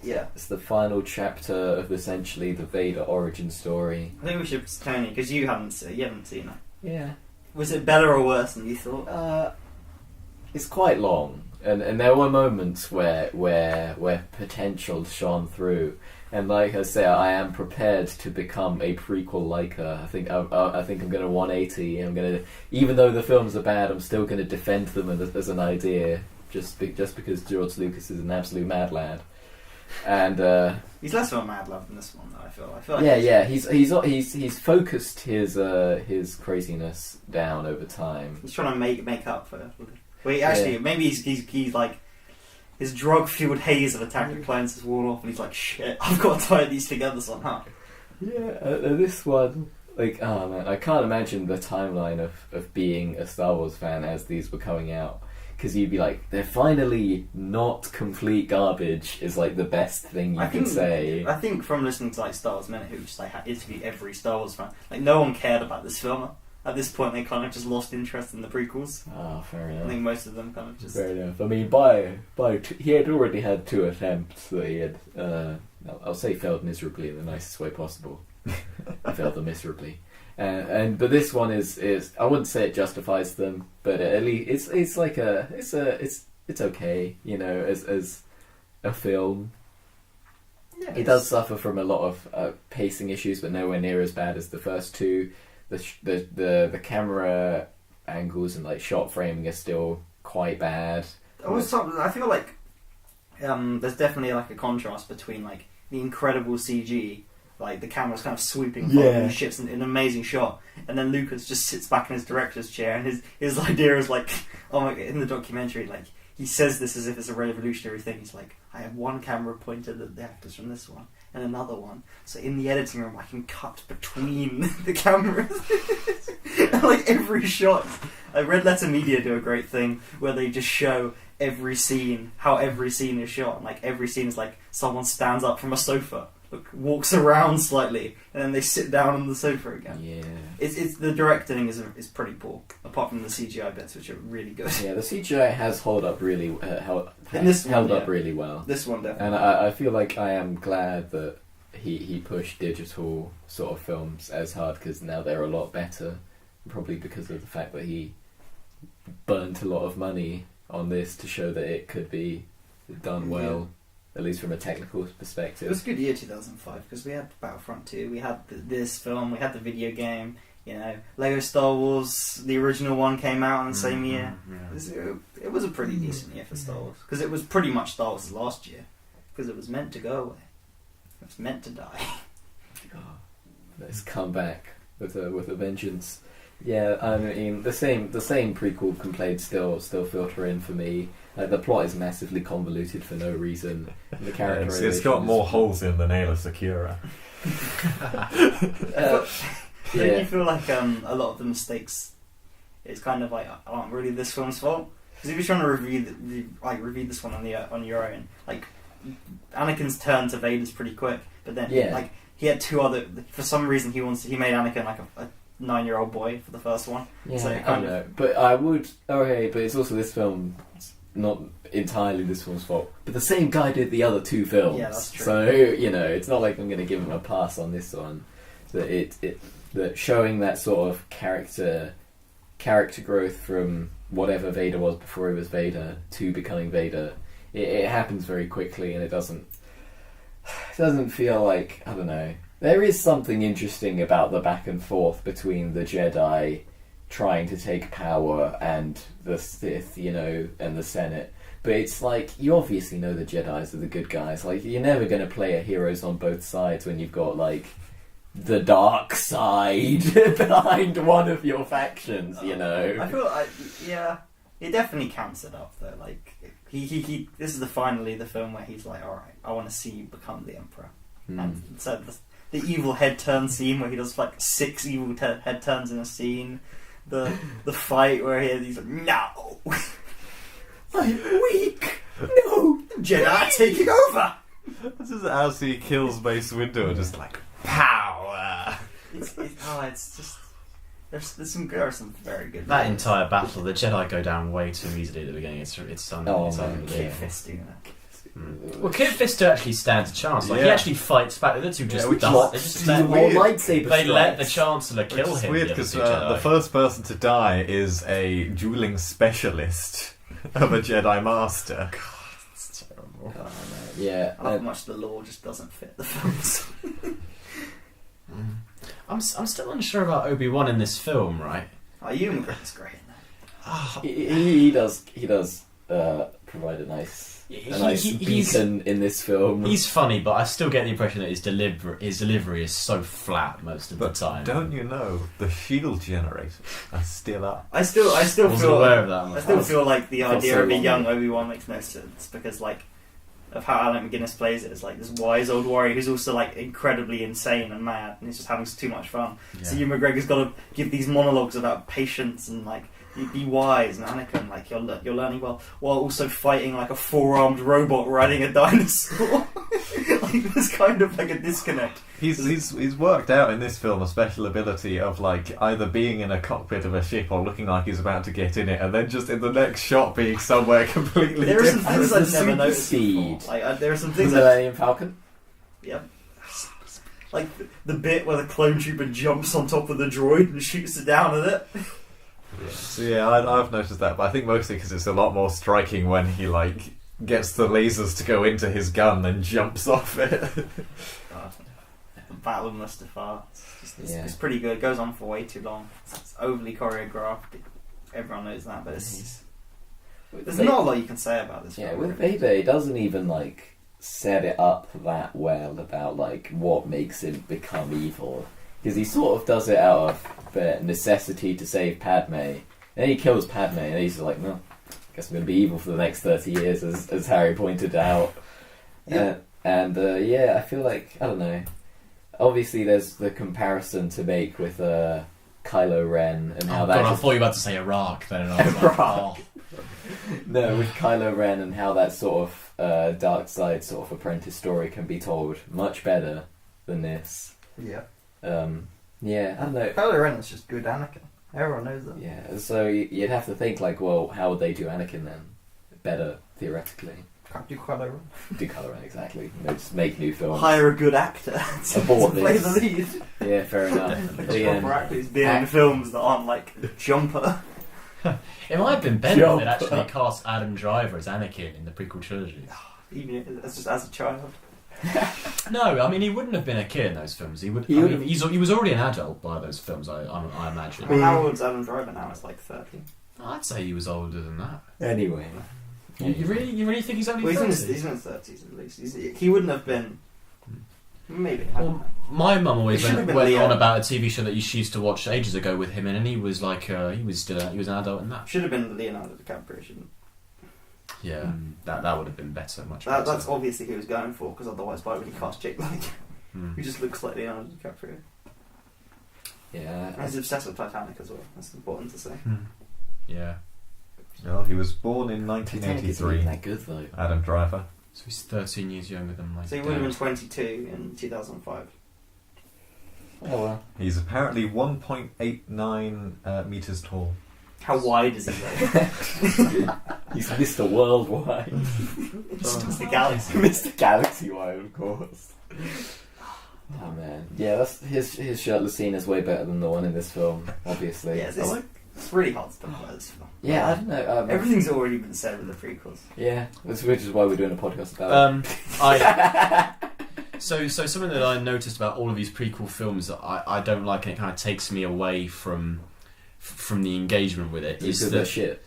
Speaker 1: Yeah,
Speaker 3: It's the final chapter of essentially the Vader origin story.
Speaker 1: I think we should, Tony, because you haven't seen it.
Speaker 3: Yeah.
Speaker 1: Was it better or worse than you thought?
Speaker 3: It's quite long, and there were moments where potential shone through. And like I say, I am prepared to become a prequel liker. I think I'm going to 180. I'm going to, even though the films are bad, I'm still going to defend them as an idea, just because George Lucas is an absolute mad lad. And
Speaker 1: he's less of a mad lad than this one, though. I feel like
Speaker 3: he's focused his craziness down over time.
Speaker 1: He's trying to make up for it. Wait, actually, maybe he's like, his drug-fueled haze of Attack of the Clones has worn off, and he's like, shit, I've got to tie these together somehow.
Speaker 3: Yeah, this one,
Speaker 8: like, oh man, I can't imagine the timeline of being a Star Wars fan as these were coming out. Because you'd be like, they're finally not complete garbage is like the best thing you can say.
Speaker 1: I think from listening to like Star Wars Minute, who just like interviewed every Star Wars fan, like no one cared about this film. At this point, they kind of just lost interest in the prequels.
Speaker 8: Oh, fair enough.
Speaker 1: I think most of them kind of just...
Speaker 8: Fair enough. I mean, he had already had 2 attempts that he had, I'll say failed miserably in the nicest way possible. He failed them miserably. But this one is I wouldn't say it justifies them, but at least it's okay, you know, as a film. Yeah, it does suffer from a lot of pacing issues, but nowhere near as bad as the first two. The camera angles and like shot framing are still quite bad.
Speaker 1: I feel like there's definitely like a contrast between like the incredible CG, like the camera's kind of swooping following the ships in an amazing shot, and then Lucas just sits back in his director's chair, and his idea is like, oh my, in the documentary, like he says this as if it's a revolutionary thing. He's like, I have one camera pointed at the actors from this one and another one, so in the editing room I can cut between the cameras. Like every shot. Red Letter Media do a great thing where they just show every scene, how every scene is shot, and like every scene is like someone stands up from a sofa, walks around slightly, and then they sit down on the sofa again.
Speaker 8: Yeah,
Speaker 1: it's the directing is pretty poor, apart from the CGI bits, which are really good.
Speaker 8: Yeah, the CGI has held up really really well.
Speaker 1: This one definitely,
Speaker 8: and I feel like I am glad that he pushed digital sort of films as hard, because now they're a lot better, probably because of the fact that he burnt a lot of money on this to show that it could be done well. At least from a technical perspective.
Speaker 1: It was a good year, 2005, because we had Battlefront 2, we had this film, we had the video game, you know, Lego Star Wars, the original one came out in the same year. Yeah. It was a pretty decent year for Star Wars, because it was pretty much Star Wars last year, because it was meant to go away. It was meant to die.
Speaker 8: Let's come back with a vengeance. Yeah, I mean, the same prequel complaints still filter in for me. Like, the plot is massively convoluted for no reason. The characterization
Speaker 2: it's got more holes in than Ayla Secura.
Speaker 1: Don't you feel like a lot of the mistakes, it's kind of like aren't really this film's fault? Because if you're trying to review this one on your own, like Anakin's turn to Vader's pretty quick, but then like he had 2 other. For some reason, he made Anakin like a 9-year-old boy for the first one.
Speaker 8: Yeah,
Speaker 1: so
Speaker 8: I know, but I would. Okay, but it's also this film. Not entirely this film's fault, but the same guy did the other 2 films.
Speaker 1: Yeah, that's true.
Speaker 8: So, you know, it's not like I'm going to give him a pass on this one. That showing that sort of character growth from whatever Vader was before he was Vader to becoming Vader, it happens very quickly, and it doesn't feel like, I don't know. There is something interesting about the back and forth between the Jedi trying to take power and the Sith, you know, and the Senate. But it's like, you obviously know the Jedis are the good guys. Like, you're never going to play a heroes on both sides when you've got, like, the dark side behind one of your factions, you know.
Speaker 1: I feel, it definitely counts it up, though. Like, he this is finally the film where he's like, alright, I want to see you become the Emperor. And so the evil head turn scene where he does, like, 6 evil head turns in a scene. The fight where he's like, no! I'm weak! No! Jedi taking over!
Speaker 2: This is as he kills Mace Windu, just like, power!
Speaker 1: It's just... There are some very good...
Speaker 6: That entire battle, the Jedi go down way too easily at the beginning. It's unbelievable.
Speaker 1: Kid Fistu.
Speaker 6: Well, Kid Fistu actually stands a chance. Like, he actually fights back. The other 2 just
Speaker 8: lightsabers.
Speaker 6: They let the Chancellor kill him.
Speaker 2: It's weird because the first person to die is a dueling specialist of a Jedi Master.
Speaker 6: God, it's terrible.
Speaker 8: Oh, no. Yeah,
Speaker 1: I love how much the lore just doesn't fit the films.
Speaker 6: I'm still unsure about Obi-Wan in this film, right?
Speaker 1: Oh, Ewan McGregor's great in that.
Speaker 8: He does provide a nice beacon in this film.
Speaker 6: He's funny, but I still get the impression that his delivery is so flat most of the time.
Speaker 2: Don't you know the shield generators are still up?
Speaker 1: I still
Speaker 6: wasn't
Speaker 1: feel
Speaker 6: aware of that.
Speaker 1: I still feel like the idea of a young Obi-Wan makes no sense, because like of how Alec McGuinness plays it as like this wise old warrior who's also like incredibly insane and mad, and he's just having too much fun.
Speaker 2: Yeah.
Speaker 1: So Ewan McGregor's got to give these monologues about patience and like be wise, and Anakin like you're learning well while also fighting like a 4-armed robot riding a dinosaur. Like there's kind of like a disconnect.
Speaker 2: He's worked out in this film a special ability of like either being in a cockpit of a ship or looking like he's about to get in it, and then just in the next shot being somewhere completely
Speaker 1: There are some
Speaker 2: different.
Speaker 1: things I've never
Speaker 8: super
Speaker 1: noticed
Speaker 8: speed.
Speaker 1: before. Like there are some things.
Speaker 8: Millennium Falcon.
Speaker 1: Yeah. Like the bit where the clone trooper jumps on top of the droid and shoots it down at it.
Speaker 2: So yeah, I've noticed that, but I think mostly because it's a lot more striking when he like gets the lasers to go into his gun and jumps off it.
Speaker 1: The Battle of Mustafar. It's pretty good. It goes on for way too long. It's overly choreographed. Everyone knows that, but there's not a lot you can say about this
Speaker 8: Yeah,
Speaker 1: film.
Speaker 8: with Vader, he doesn't even like set it up that well about like what makes him become evil, because he sort of does it out of the necessity to save Padme, and then he kills Padme, and he's like, no, I guess I'm going to be evil for the next 30 years, as Harry pointed out.
Speaker 1: Yeah.
Speaker 8: Yeah, I feel like, I don't know, obviously there's the comparison to make with Kylo Ren and how
Speaker 6: Oh
Speaker 8: that
Speaker 6: god, I
Speaker 8: just-
Speaker 6: thought you were about to say Iraq then, and I was like,
Speaker 8: Iraq.
Speaker 6: oh.
Speaker 8: No, with Kylo Ren and how that sort of dark side sort of apprentice story can be told much better than this.
Speaker 1: Yeah.
Speaker 8: Yeah, I don't know.
Speaker 1: Kylo Ren is just good Anakin. Everyone knows that.
Speaker 8: Yeah, so you'd have to think like, well, how would they do Anakin then? Better, theoretically.
Speaker 1: Can't do Kylo Ren.
Speaker 8: Do Kylo Ren, exactly. You know, just make new films.
Speaker 1: Hire a good actor to
Speaker 8: Abort
Speaker 1: play
Speaker 8: this.
Speaker 1: the lead.
Speaker 8: Yeah, fair enough. But again,
Speaker 1: Proper actors being in films that aren't like Jumper.
Speaker 6: It might have been better if
Speaker 8: Jump.
Speaker 6: they'd actually cast Adam Driver as Anakin in the prequel trilogy.
Speaker 1: Even as a child.
Speaker 6: No, I mean he wouldn't have been a kid in those films. He was already an adult by those films. I imagine.
Speaker 1: Well, how old's Adam Driver now? It's like 30.
Speaker 6: I'd say he was older than that.
Speaker 8: anyway.
Speaker 6: You really think he's only
Speaker 1: Well,
Speaker 6: 30?
Speaker 1: he's in his 30s at least. He wouldn't have been. Maybe. I don't know.
Speaker 6: My mum always
Speaker 1: It should have
Speaker 6: went
Speaker 1: been Leo.
Speaker 6: on about a TV show that she used to watch ages ago with him in, and he was like he was an adult in that.
Speaker 1: Should have been Leonardo DiCaprio. Shouldn't.
Speaker 6: Yeah, that would have been better, much
Speaker 1: That,
Speaker 6: better.
Speaker 1: that's obviously who he was going for, because otherwise, why would he cast Jake like?
Speaker 6: Hmm.
Speaker 1: Who just looks like Leonardo DiCaprio?
Speaker 8: Yeah.
Speaker 1: And he's obsessed with Titanic as well. That's important to say.
Speaker 6: Yeah.
Speaker 2: Well, he was born in
Speaker 8: Titanic isn't even
Speaker 2: 1983.
Speaker 8: that good though.
Speaker 2: Adam Driver.
Speaker 6: So he's 13 years younger than like.
Speaker 1: So he would have been 22 in 2005.
Speaker 8: Oh well.
Speaker 2: He's apparently 1.89 meters tall.
Speaker 1: How wide is he though?
Speaker 8: He's Mr. Worldwide.
Speaker 1: Mr. Galaxy.
Speaker 8: Mr. Galaxy Wide, of course. Oh man. Yeah, that's his shirtless scene is way better than the one in this film, obviously.
Speaker 1: Yeah, it's really hard to talk about this film.
Speaker 8: Yeah, I don't know.
Speaker 1: Everything's already been said with the prequels.
Speaker 8: Yeah, which is why we're doing a podcast about
Speaker 6: So something that I noticed about all of these prequel films that I don't like, and it kind of takes me away from the engagement with it, is
Speaker 8: because
Speaker 6: that
Speaker 8: they're shit.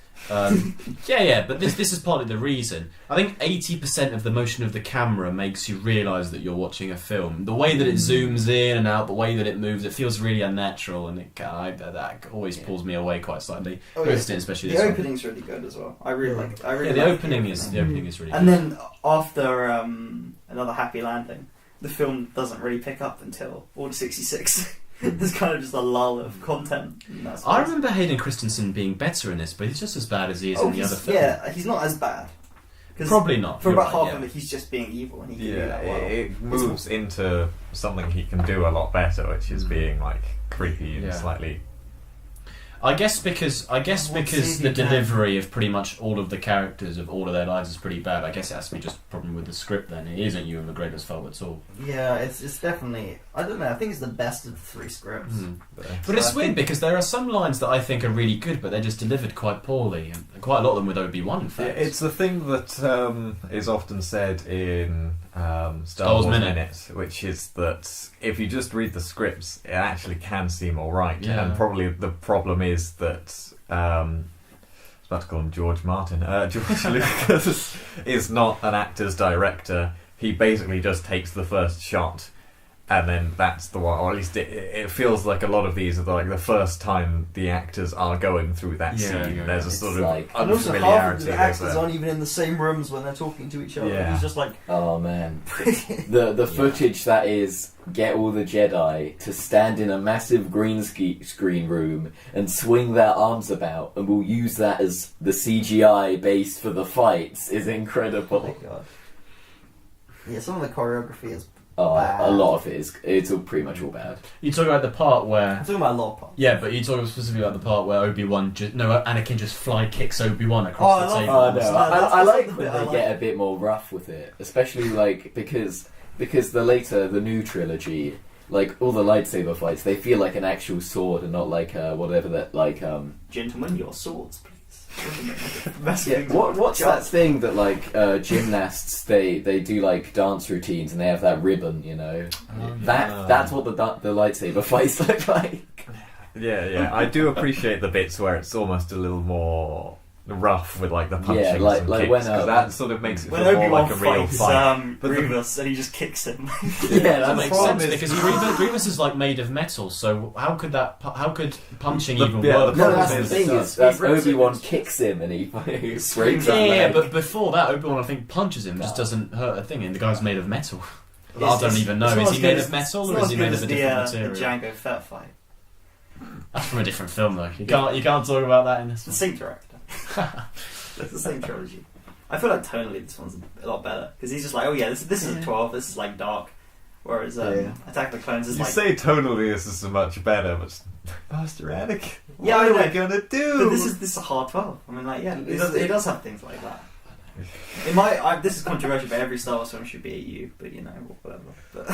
Speaker 6: but this is partly the reason. I think 80% of the motion of the camera makes you realise that you're watching a film. The way that it zooms in and out, the way that it moves, it feels really unnatural, and that always pulls me away quite slightly.
Speaker 1: Oh, yeah.
Speaker 6: Especially
Speaker 1: The
Speaker 6: this one.
Speaker 1: opening's really good as well. I really like. I really
Speaker 6: Yeah, the
Speaker 1: like
Speaker 6: opening is really
Speaker 1: And
Speaker 6: good.
Speaker 1: then after another happy landing, the film doesn't really pick up until Order 66. There's kind of just a lull of content.
Speaker 6: I remember Hayden Christensen being better in this, but he's just as bad as he is in the other film.
Speaker 1: Yeah, he's not as bad. 'Cause
Speaker 6: Probably not.
Speaker 1: For
Speaker 6: You're
Speaker 1: about
Speaker 6: right,
Speaker 1: half
Speaker 6: yeah.
Speaker 1: of it, he's just being evil, and he can do
Speaker 2: Yeah,
Speaker 1: that well.
Speaker 2: it moves into something he can do a lot better, which is being like creepy and
Speaker 6: Yeah.
Speaker 2: slightly.
Speaker 6: I guess because the delivery of pretty much all of the characters of all of their lives is pretty bad. I guess it has to be just a problem with the script. Then it isn't Ewan McGregor's fault at all.
Speaker 1: Yeah, it's definitely. I don't know. I think it's the best of the three scripts.
Speaker 6: But it's weird because there are some lines that I think are really good, but they're just delivered quite poorly, and quite a lot of them with Obi-Wan. In fact,
Speaker 2: It's the thing that is often said in Star Wars Minute, which is that if you just read the scripts, it actually can seem alright.
Speaker 6: Yeah.
Speaker 2: And probably the problem is that I was about to call him George Martin. George Lucas is not an actor's director. He basically just takes the first shot and then that's the one, or at least it feels like a lot of these are like the first time the actors are going through that scene. There's a sort of
Speaker 1: and also half of
Speaker 2: unfamiliarity.
Speaker 1: the actors aren't even in the same rooms when they're talking to each other.
Speaker 2: Yeah.
Speaker 1: It's just like,
Speaker 8: oh man, the footage that is get all the Jedi to stand in a massive green screen room and swing their arms about, and we'll use that as the CGI base for the fights is incredible.
Speaker 1: oh my god. Yeah, some of the choreography is
Speaker 8: Oh,
Speaker 1: bad.
Speaker 8: a lot of it is. It's all pretty much all bad.
Speaker 6: You talk about the part where...
Speaker 1: I'm talking about a lot of parts.
Speaker 6: Yeah, but you talk specifically about the part where Anakin just fly kicks Obi-Wan across the table.
Speaker 8: Oh, no. I like
Speaker 1: the
Speaker 8: when
Speaker 1: bit
Speaker 8: they
Speaker 1: I like.
Speaker 8: get a bit more rough with it, especially like because the new trilogy, like all the lightsaber fights, they feel like an actual sword and not like whatever that like.
Speaker 1: Gentlemen, your swords, please.
Speaker 8: Yeah, what's that thing that like gymnasts they do like dance routines and they have that ribbon, you know? That's what the lightsaber fights look like.
Speaker 2: Yeah, I do appreciate the bits where it's almost a little more rough with like the punching and
Speaker 8: like
Speaker 2: kicks,
Speaker 8: when,
Speaker 2: because that sort of makes it
Speaker 1: When
Speaker 2: feel more
Speaker 1: Obi-Wan
Speaker 2: like a real
Speaker 1: fights
Speaker 2: fight.
Speaker 1: Grievous and he just kicks him.
Speaker 8: Yeah, that
Speaker 6: makes sense because Grievous is like made of metal. So how could punching even work?
Speaker 8: No, that's the
Speaker 2: is-
Speaker 8: thing is Obi-Wan kicks him and he breaks that
Speaker 6: Yeah,
Speaker 8: leg.
Speaker 6: but before that, Obi-Wan I think punches him, just doesn't hurt a thing. And the guy's made of metal. I don't even know. Is he made of metal or is he made of a different material?
Speaker 1: The Jango Fett fight.
Speaker 6: That's from a different film, though. You can't talk about that in this
Speaker 1: The
Speaker 6: one.
Speaker 1: same director. It's the same trilogy. I feel like tonally this one's a lot better because he's just like, oh yeah, this is a 12. This is like dark, whereas Attack of the Clones is
Speaker 2: You
Speaker 1: like.
Speaker 2: say tonally this is much better, but Master Anakin,
Speaker 1: Yeah,
Speaker 2: what
Speaker 1: I
Speaker 2: are
Speaker 1: know.
Speaker 2: we gonna do?
Speaker 1: But this is a hard 12. I mean, like, yeah, it does have things like that. It might. This is controversial, but every Star Wars film should be a U. But you know, whatever. But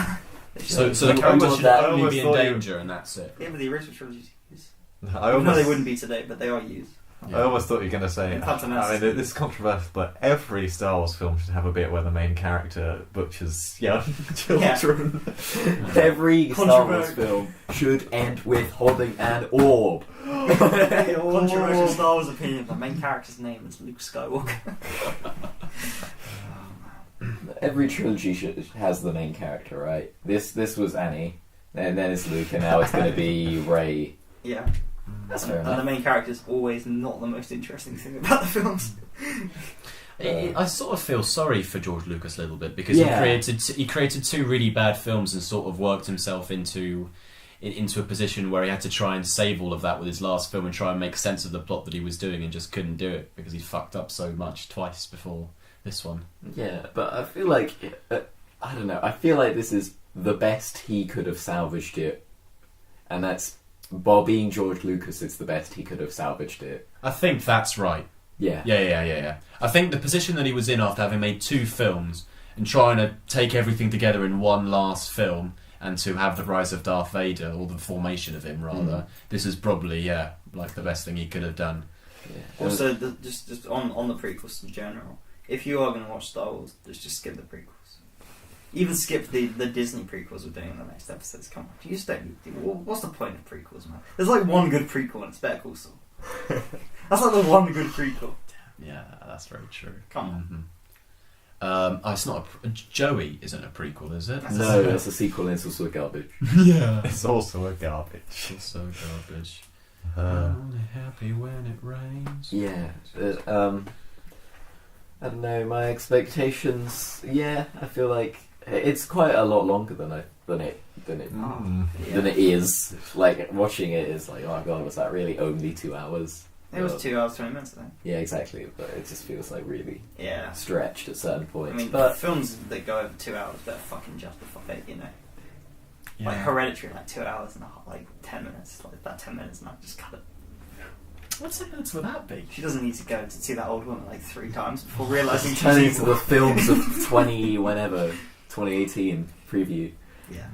Speaker 6: So the
Speaker 8: I
Speaker 6: characters
Speaker 8: almost
Speaker 6: should only
Speaker 2: thought
Speaker 6: be in
Speaker 2: you-
Speaker 6: danger, and that's it.
Speaker 1: yeah, but the original trilogy is.
Speaker 2: I
Speaker 1: No,
Speaker 2: almost,
Speaker 1: they wouldn't be today, but they are used.
Speaker 2: I almost thought you were going to say,
Speaker 1: In Phantom Menace.
Speaker 2: I mean, this is controversial, but every Star Wars film should have a bit where the main character butchers young children.
Speaker 8: Every Star Wars
Speaker 1: Controversial.
Speaker 8: film should end with holding an orb.
Speaker 1: Controversial Star Wars opinion. The main character's name is Luke Skywalker.
Speaker 8: Every trilogy has the main character, right? This was Annie, and then it's Luke, and now it's going to be Rey.
Speaker 1: Yeah.
Speaker 8: That's fair
Speaker 1: And the
Speaker 8: enough.
Speaker 1: main character's always not the most interesting thing about the films.
Speaker 6: I sort of feel sorry for George Lucas a little bit because
Speaker 8: Yeah.
Speaker 6: he created two really bad films and sort of worked himself into a position where he had to try and save all of that with his last film and try and make sense of the plot that he was doing and just couldn't do it because he fucked up so much twice before this one.
Speaker 8: Yeah, but I feel like I don't know. I feel like this is the best he could have salvaged it, and that's while being George Lucas. It's the best he could have salvaged it.
Speaker 6: I think that's right.
Speaker 8: Yeah.
Speaker 6: Yeah. I think the position that he was in after having made two films and trying to take everything together in one last film and to have the rise of Darth Vader, or the formation of him rather, this is probably, like the best thing he could have done.
Speaker 8: Yeah.
Speaker 1: Also, just on the prequels in general, if you are going to watch Star Wars, just skip the prequels. Even skip the Disney prequels we're doing in the next episodes. Come on, you just don't need to. What's the point of prequels, man? There's like one good prequel and it's Better Call Saul. That's like the one good prequel.
Speaker 6: Yeah, that's very true.
Speaker 1: Come
Speaker 6: on. It's not Joey isn't a prequel, is it?
Speaker 8: No, that's a sequel and it's also garbage.
Speaker 6: Yeah.
Speaker 2: It's also a garbage.
Speaker 6: It's so garbage. Only happy when it rains.
Speaker 8: Yeah. I don't know, my expectations. Yeah, I feel like it's quite a lot longer than it is. Like watching it is like, oh my god, was that really only 2 hours?
Speaker 1: It was 2 hours 20 minutes, I think.
Speaker 8: Yeah, exactly. But it just feels like really
Speaker 1: Yeah.
Speaker 8: stretched at certain points.
Speaker 1: I mean,
Speaker 8: but
Speaker 1: films that go over 2 hours better fucking justify it, you know.
Speaker 6: Yeah.
Speaker 1: Like Hereditary, like 2 hours and a half, like 10 minutes. Like that 10 minutes, and I just cut it.
Speaker 6: What's the minutes would that be?
Speaker 1: She doesn't need to go to see that old woman like 3 times before realising she's
Speaker 8: turning to
Speaker 1: evil.
Speaker 8: the films of 2018 preview.
Speaker 1: Yeah.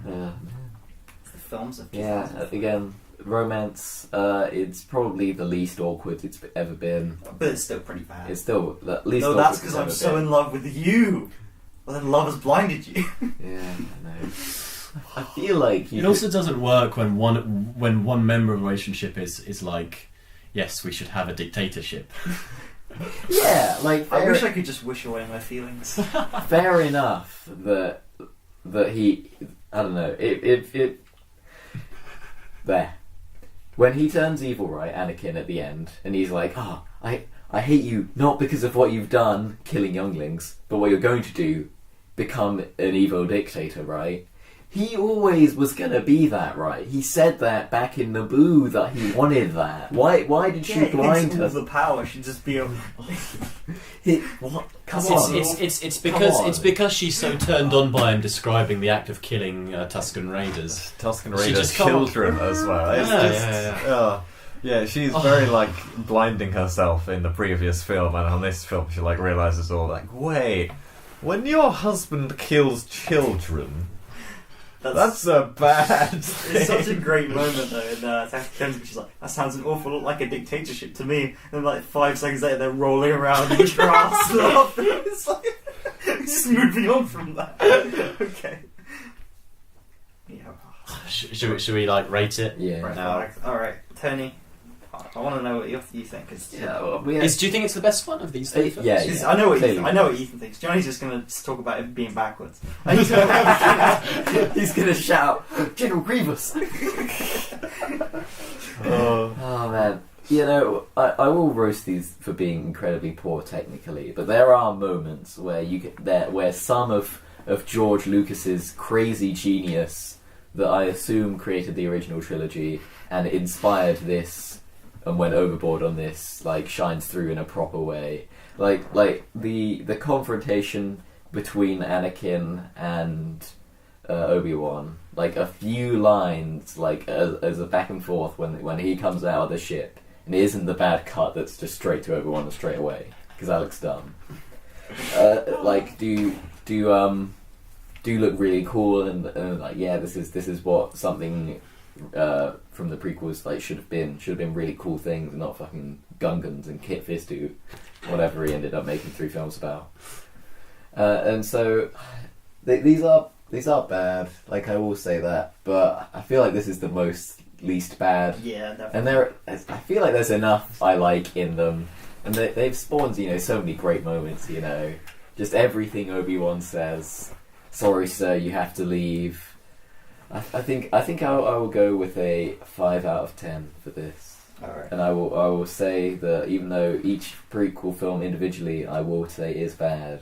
Speaker 1: It's the films of
Speaker 8: Yeah,
Speaker 1: 2004.
Speaker 8: again, romance. It's probably the least awkward it's ever been.
Speaker 1: But it's still pretty bad.
Speaker 8: It's still the least.
Speaker 1: No,
Speaker 8: awkward
Speaker 1: that's
Speaker 8: it's
Speaker 1: because I'm
Speaker 8: ever
Speaker 1: so
Speaker 8: been.
Speaker 1: in love with you. Well, then love has blinded you.
Speaker 8: Yeah, I know. I feel like
Speaker 6: It also doesn't work when one member of a relationship is like, yes, we should have a dictatorship.
Speaker 8: Yeah, like
Speaker 1: I wish I could just wish away my feelings.
Speaker 8: fair enough that he I don't know. It there. When he turns evil, right, Anakin at the end, and he's like, I hate you, not because of what you've done, killing younglings, but what you're going to do, become an evil dictator, right? He always was gonna be that, right? He said that back in Naboo that he wanted that. Why did she blind her?
Speaker 1: The power should just be on.
Speaker 8: What? Come on.
Speaker 6: It's because she's so turned on by him describing the act of killing Tusken Raiders.
Speaker 2: Tusken
Speaker 6: She
Speaker 2: Raiders
Speaker 6: just can't-
Speaker 2: children as well. It's yeah, she's very like blinding herself in the previous film, and on this film she like realizes all like, wait, when your husband kills children, that's a bad thing.
Speaker 1: It's such a great moment though in Attack of the Clones, which is like, that sounds an awful lot like a dictatorship to me. And then like 5 seconds later they're rolling around in the grass. It's like it's just moving on from that. Okay. Yeah.
Speaker 6: Should we like rate it?
Speaker 8: Yeah.
Speaker 1: Right
Speaker 6: Now?
Speaker 1: now. Alright, Tony. I want to know what you think.
Speaker 8: Yeah, well, we
Speaker 6: Do you think it's the best one of these three films?
Speaker 8: yeah.
Speaker 1: I know what
Speaker 8: clearly.
Speaker 1: Ethan. I know what Ethan thinks. Johnny's just going to talk about it being backwards.
Speaker 8: He's gonna shout, General Grievous! Oh man. You know, I will roast these for being incredibly poor technically, but there are moments where where some of George Lucas's crazy genius that I assume created the original trilogy and inspired this and went overboard on this, like, shines through in a proper way. Like the confrontation between Anakin and Obi-Wan, like a few lines, like as a back and forth when he comes out of the ship, and it isn't the bad cut that's just straight to Obi-Wan and straight away, because that looks dumb. Like do look really cool and like, yeah, this is what something from the prequels like should have been really cool things, and not fucking Gungans and Kit Fistu, whatever he ended up making 3 films about. And so these are bad, like, I will say that, but I feel like this is the least bad.
Speaker 1: Yeah,
Speaker 8: And
Speaker 1: definitely.
Speaker 8: I feel like there's enough I like in them, and they've spawned, you know, so many great moments, you know, just everything Obi-Wan says. Sorry, sir, you have to leave. I think I will go with a 5 out of 10 for this.
Speaker 1: Alright.
Speaker 8: And I will say that even though each prequel film individually I will say is bad,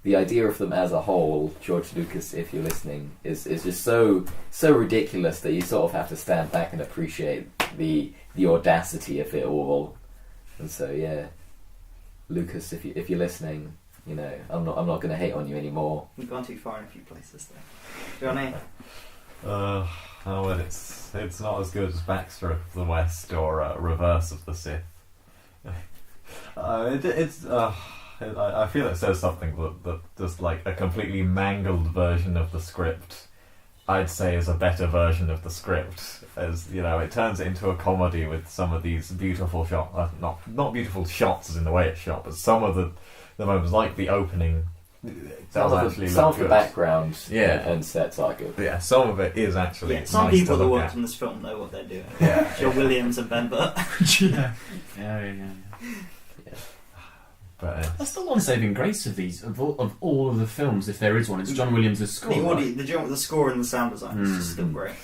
Speaker 8: the idea of them as a whole, George Lucas, if you're listening, is just so ridiculous that you sort of have to stand back and appreciate the audacity of it all. And so yeah, Lucas, if you're listening, you know, I'm not going to hate on you anymore.
Speaker 1: We've gone too far in a few places there. Johnny?
Speaker 2: Oh well, it's not as good as Backstroke of the West or Reverse of the Sith. I feel it says something that just like a completely mangled version of the script, I'd say, is a better version of the script. As you know, it turns it into a comedy with some of these beautiful shots, not beautiful shots as in the way it's shot, but some of the moments, like the opening.
Speaker 8: Some of the background and sets are good.
Speaker 2: Yeah, some of it is actually.
Speaker 1: Yeah, some
Speaker 2: nice
Speaker 1: people
Speaker 2: to
Speaker 1: that
Speaker 2: look
Speaker 1: worked
Speaker 2: at.
Speaker 1: on this film know what they're doing.
Speaker 2: Yeah.
Speaker 1: Joe Williams and Ben Burt.
Speaker 6: Yeah.
Speaker 2: But
Speaker 6: That's the one saving grace of these, of all of the films, if there is one. It's John Williams' score.
Speaker 1: The score and the sound design is just still great.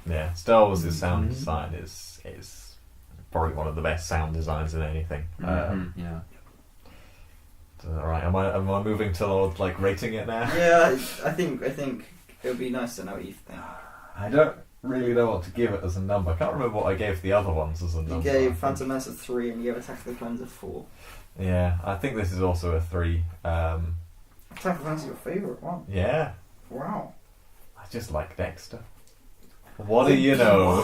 Speaker 2: yeah, Star Wars' sound design is probably one of the best sound designs in anything.
Speaker 6: Yeah.
Speaker 2: Alright, am I moving to like rating it now?
Speaker 1: Yeah, I think it would be nice to know what you think.
Speaker 2: I don't really know what to give it as a number. I can't remember what I gave the other ones as a number.
Speaker 1: You gave Phantom Menace a 3 and you gave Attack of the Clones a 4.
Speaker 2: Yeah, I think this is also a 3.
Speaker 1: Attack of the Clones is your favourite one?
Speaker 2: Yeah.
Speaker 1: Wow.
Speaker 2: I just like Dexter. What do you know?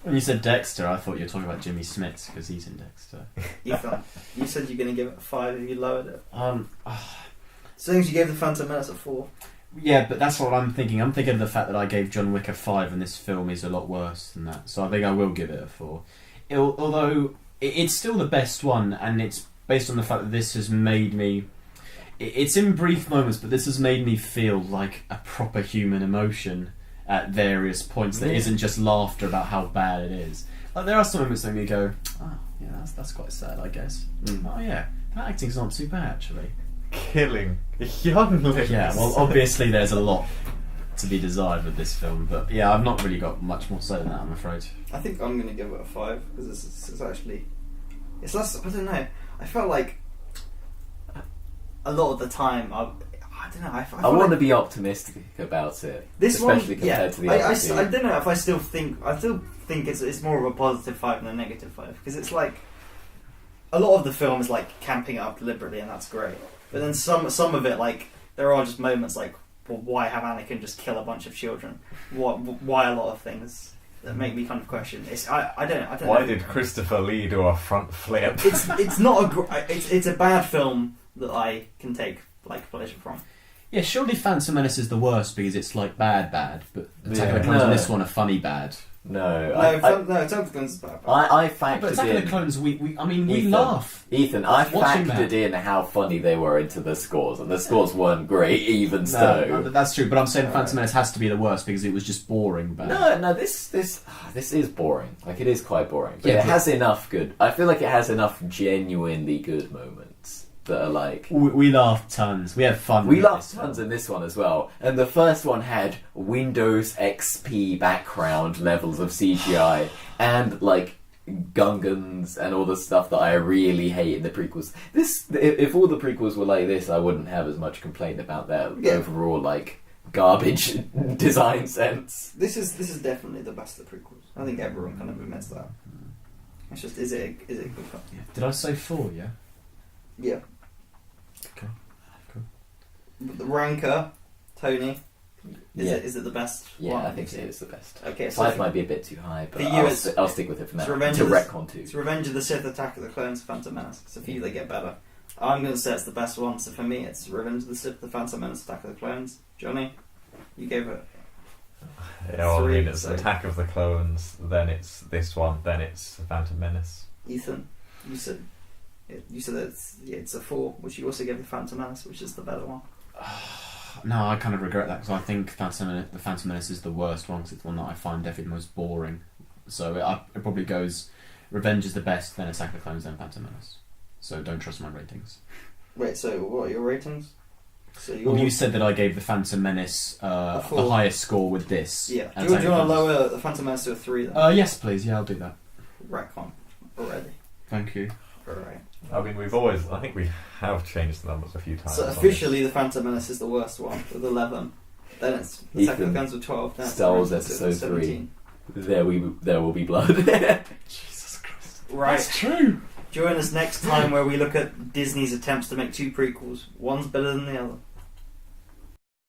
Speaker 6: When you said Dexter, I thought you were talking about Jimmy Smits, because he's in Dexter.
Speaker 1: Ethan, you said you're going to give it a 5 if you lowered it. So you gave the Phantom Menace a 4.
Speaker 6: Yeah, but that's what I'm thinking. I'm thinking of the fact that I gave John Wick a 5 and this film is a lot worse than that. So I think I will give it a 4. Although it's still the best one, and it's based on the fact that this has made me... It's in brief moments, but this has made me feel like a proper human emotion at various points that isn't just laughter about how bad it is. Like, there are some moments that you go, oh, yeah, that's quite sad, I guess. Oh, yeah, that acting's not too bad, actually.
Speaker 2: Killing younglings.
Speaker 6: Yeah, well, obviously there's a lot to be desired with this film. But yeah, I've not really got much more to say than that, I'm afraid.
Speaker 1: I think I'm going to give it a 5 because it's actually it's less. I don't know. I felt like a lot of the time I don't know. I
Speaker 8: want to
Speaker 1: like
Speaker 8: be optimistic about it,
Speaker 1: this
Speaker 8: especially
Speaker 1: one,
Speaker 8: compared to the
Speaker 1: I
Speaker 8: other two.
Speaker 1: I don't know if I still think it's more of a positive 5 than a negative 5 because it's like a lot of the film is like camping it up deliberately and that's great, but then some of it, like there are just moments like, well, why have Anakin just kill a bunch of children? Why a lot of things that make me kind of question. I don't know.
Speaker 2: Why did Christopher Lee do a front flip?
Speaker 1: It's not it's a bad film that I can take like pleasure from.
Speaker 6: Yeah, surely Phantom Menace is the worst because it's like bad, but Attack of the Clones and this one are funny bad.
Speaker 8: No,
Speaker 1: Attack of the Clones is bad.
Speaker 8: I factored
Speaker 6: but Attack of the Clones, we laugh.
Speaker 8: Ethan, I
Speaker 6: Watching
Speaker 8: factored in how funny they were into the scores, and the scores weren't great, even so.
Speaker 6: No, that's true, but I'm saying Phantom Menace has to be the worst because it was just boring bad.
Speaker 8: No, this is boring. Like, it is quite boring, but it has enough good. I feel like it has enough genuinely good moments that are like...
Speaker 6: We laughed tons. We had fun.
Speaker 8: We laughed tons in this one as well. And the first one had Windows XP background levels of CGI and, like, Gungans and all the stuff that I really hate in the prequels. If all the prequels were like this, I wouldn't have as much complaint about their overall, like, garbage design sense.
Speaker 1: This is definitely the best of the prequels. I think everyone kind of admits that. It's just, is it a good film?
Speaker 6: Yeah. Did I say 4, yeah?
Speaker 1: Yeah.
Speaker 6: Okay. Cool.
Speaker 1: The Ranker, Tony, is it the best
Speaker 8: Yeah,
Speaker 1: one?
Speaker 8: I think it is the best.
Speaker 1: Okay, so
Speaker 8: 5 might be a bit too high, but
Speaker 1: for you
Speaker 8: I'll stick with it for now.
Speaker 1: Revenge
Speaker 8: To
Speaker 1: of the-
Speaker 8: retcon 2.
Speaker 1: It's Revenge of the Sith, Attack of the Clones, Phantom Menace. So for you, they get better. I'm going to say it's the best one. So for me, it's Revenge of the Sith, the Phantom Menace, Attack of the Clones. Johnny, you gave it.
Speaker 2: Yeah, well, I
Speaker 1: 3,
Speaker 2: mean, it's
Speaker 1: so-
Speaker 2: Attack of the Clones, then it's this one, then it's Phantom Menace.
Speaker 1: Ethan, you said that it's a 4, which you also gave the Phantom Menace, which is the better one.
Speaker 6: No, I kind of regret that because I think the Phantom Menace is the worst one because it's the one that I find definitely the most boring. So it probably goes Revenge is the best, then Attack of the Clones, then Phantom Menace. So don't trust my ratings.
Speaker 1: Wait, so what are your ratings? So
Speaker 6: Well, you said that I gave the Phantom Menace the
Speaker 1: 4.
Speaker 6: highest score with this.
Speaker 1: Yeah.
Speaker 6: And
Speaker 1: Do you
Speaker 6: Attack
Speaker 1: want
Speaker 6: of
Speaker 1: to
Speaker 6: the Clones-
Speaker 1: lower the Phantom Menace to a 3 then?
Speaker 6: Yes, please. Yeah, I'll do that.
Speaker 1: Retcon already.
Speaker 6: Thank you.
Speaker 1: Alright.
Speaker 2: I mean, I think we have changed the numbers a few times.
Speaker 1: So officially, the Phantom Menace is the worst one with 11. Then it's Attack of the Clones with 12. Then it's
Speaker 8: Star Wars
Speaker 1: Revenge of the Sith
Speaker 8: Episode
Speaker 1: with
Speaker 8: 3.
Speaker 1: 17.
Speaker 8: There will be blood.
Speaker 6: Jesus Christ.
Speaker 1: Right.
Speaker 6: That's true.
Speaker 1: Join us next time where we look at Disney's attempts to make 2 prequels. One's better than the other.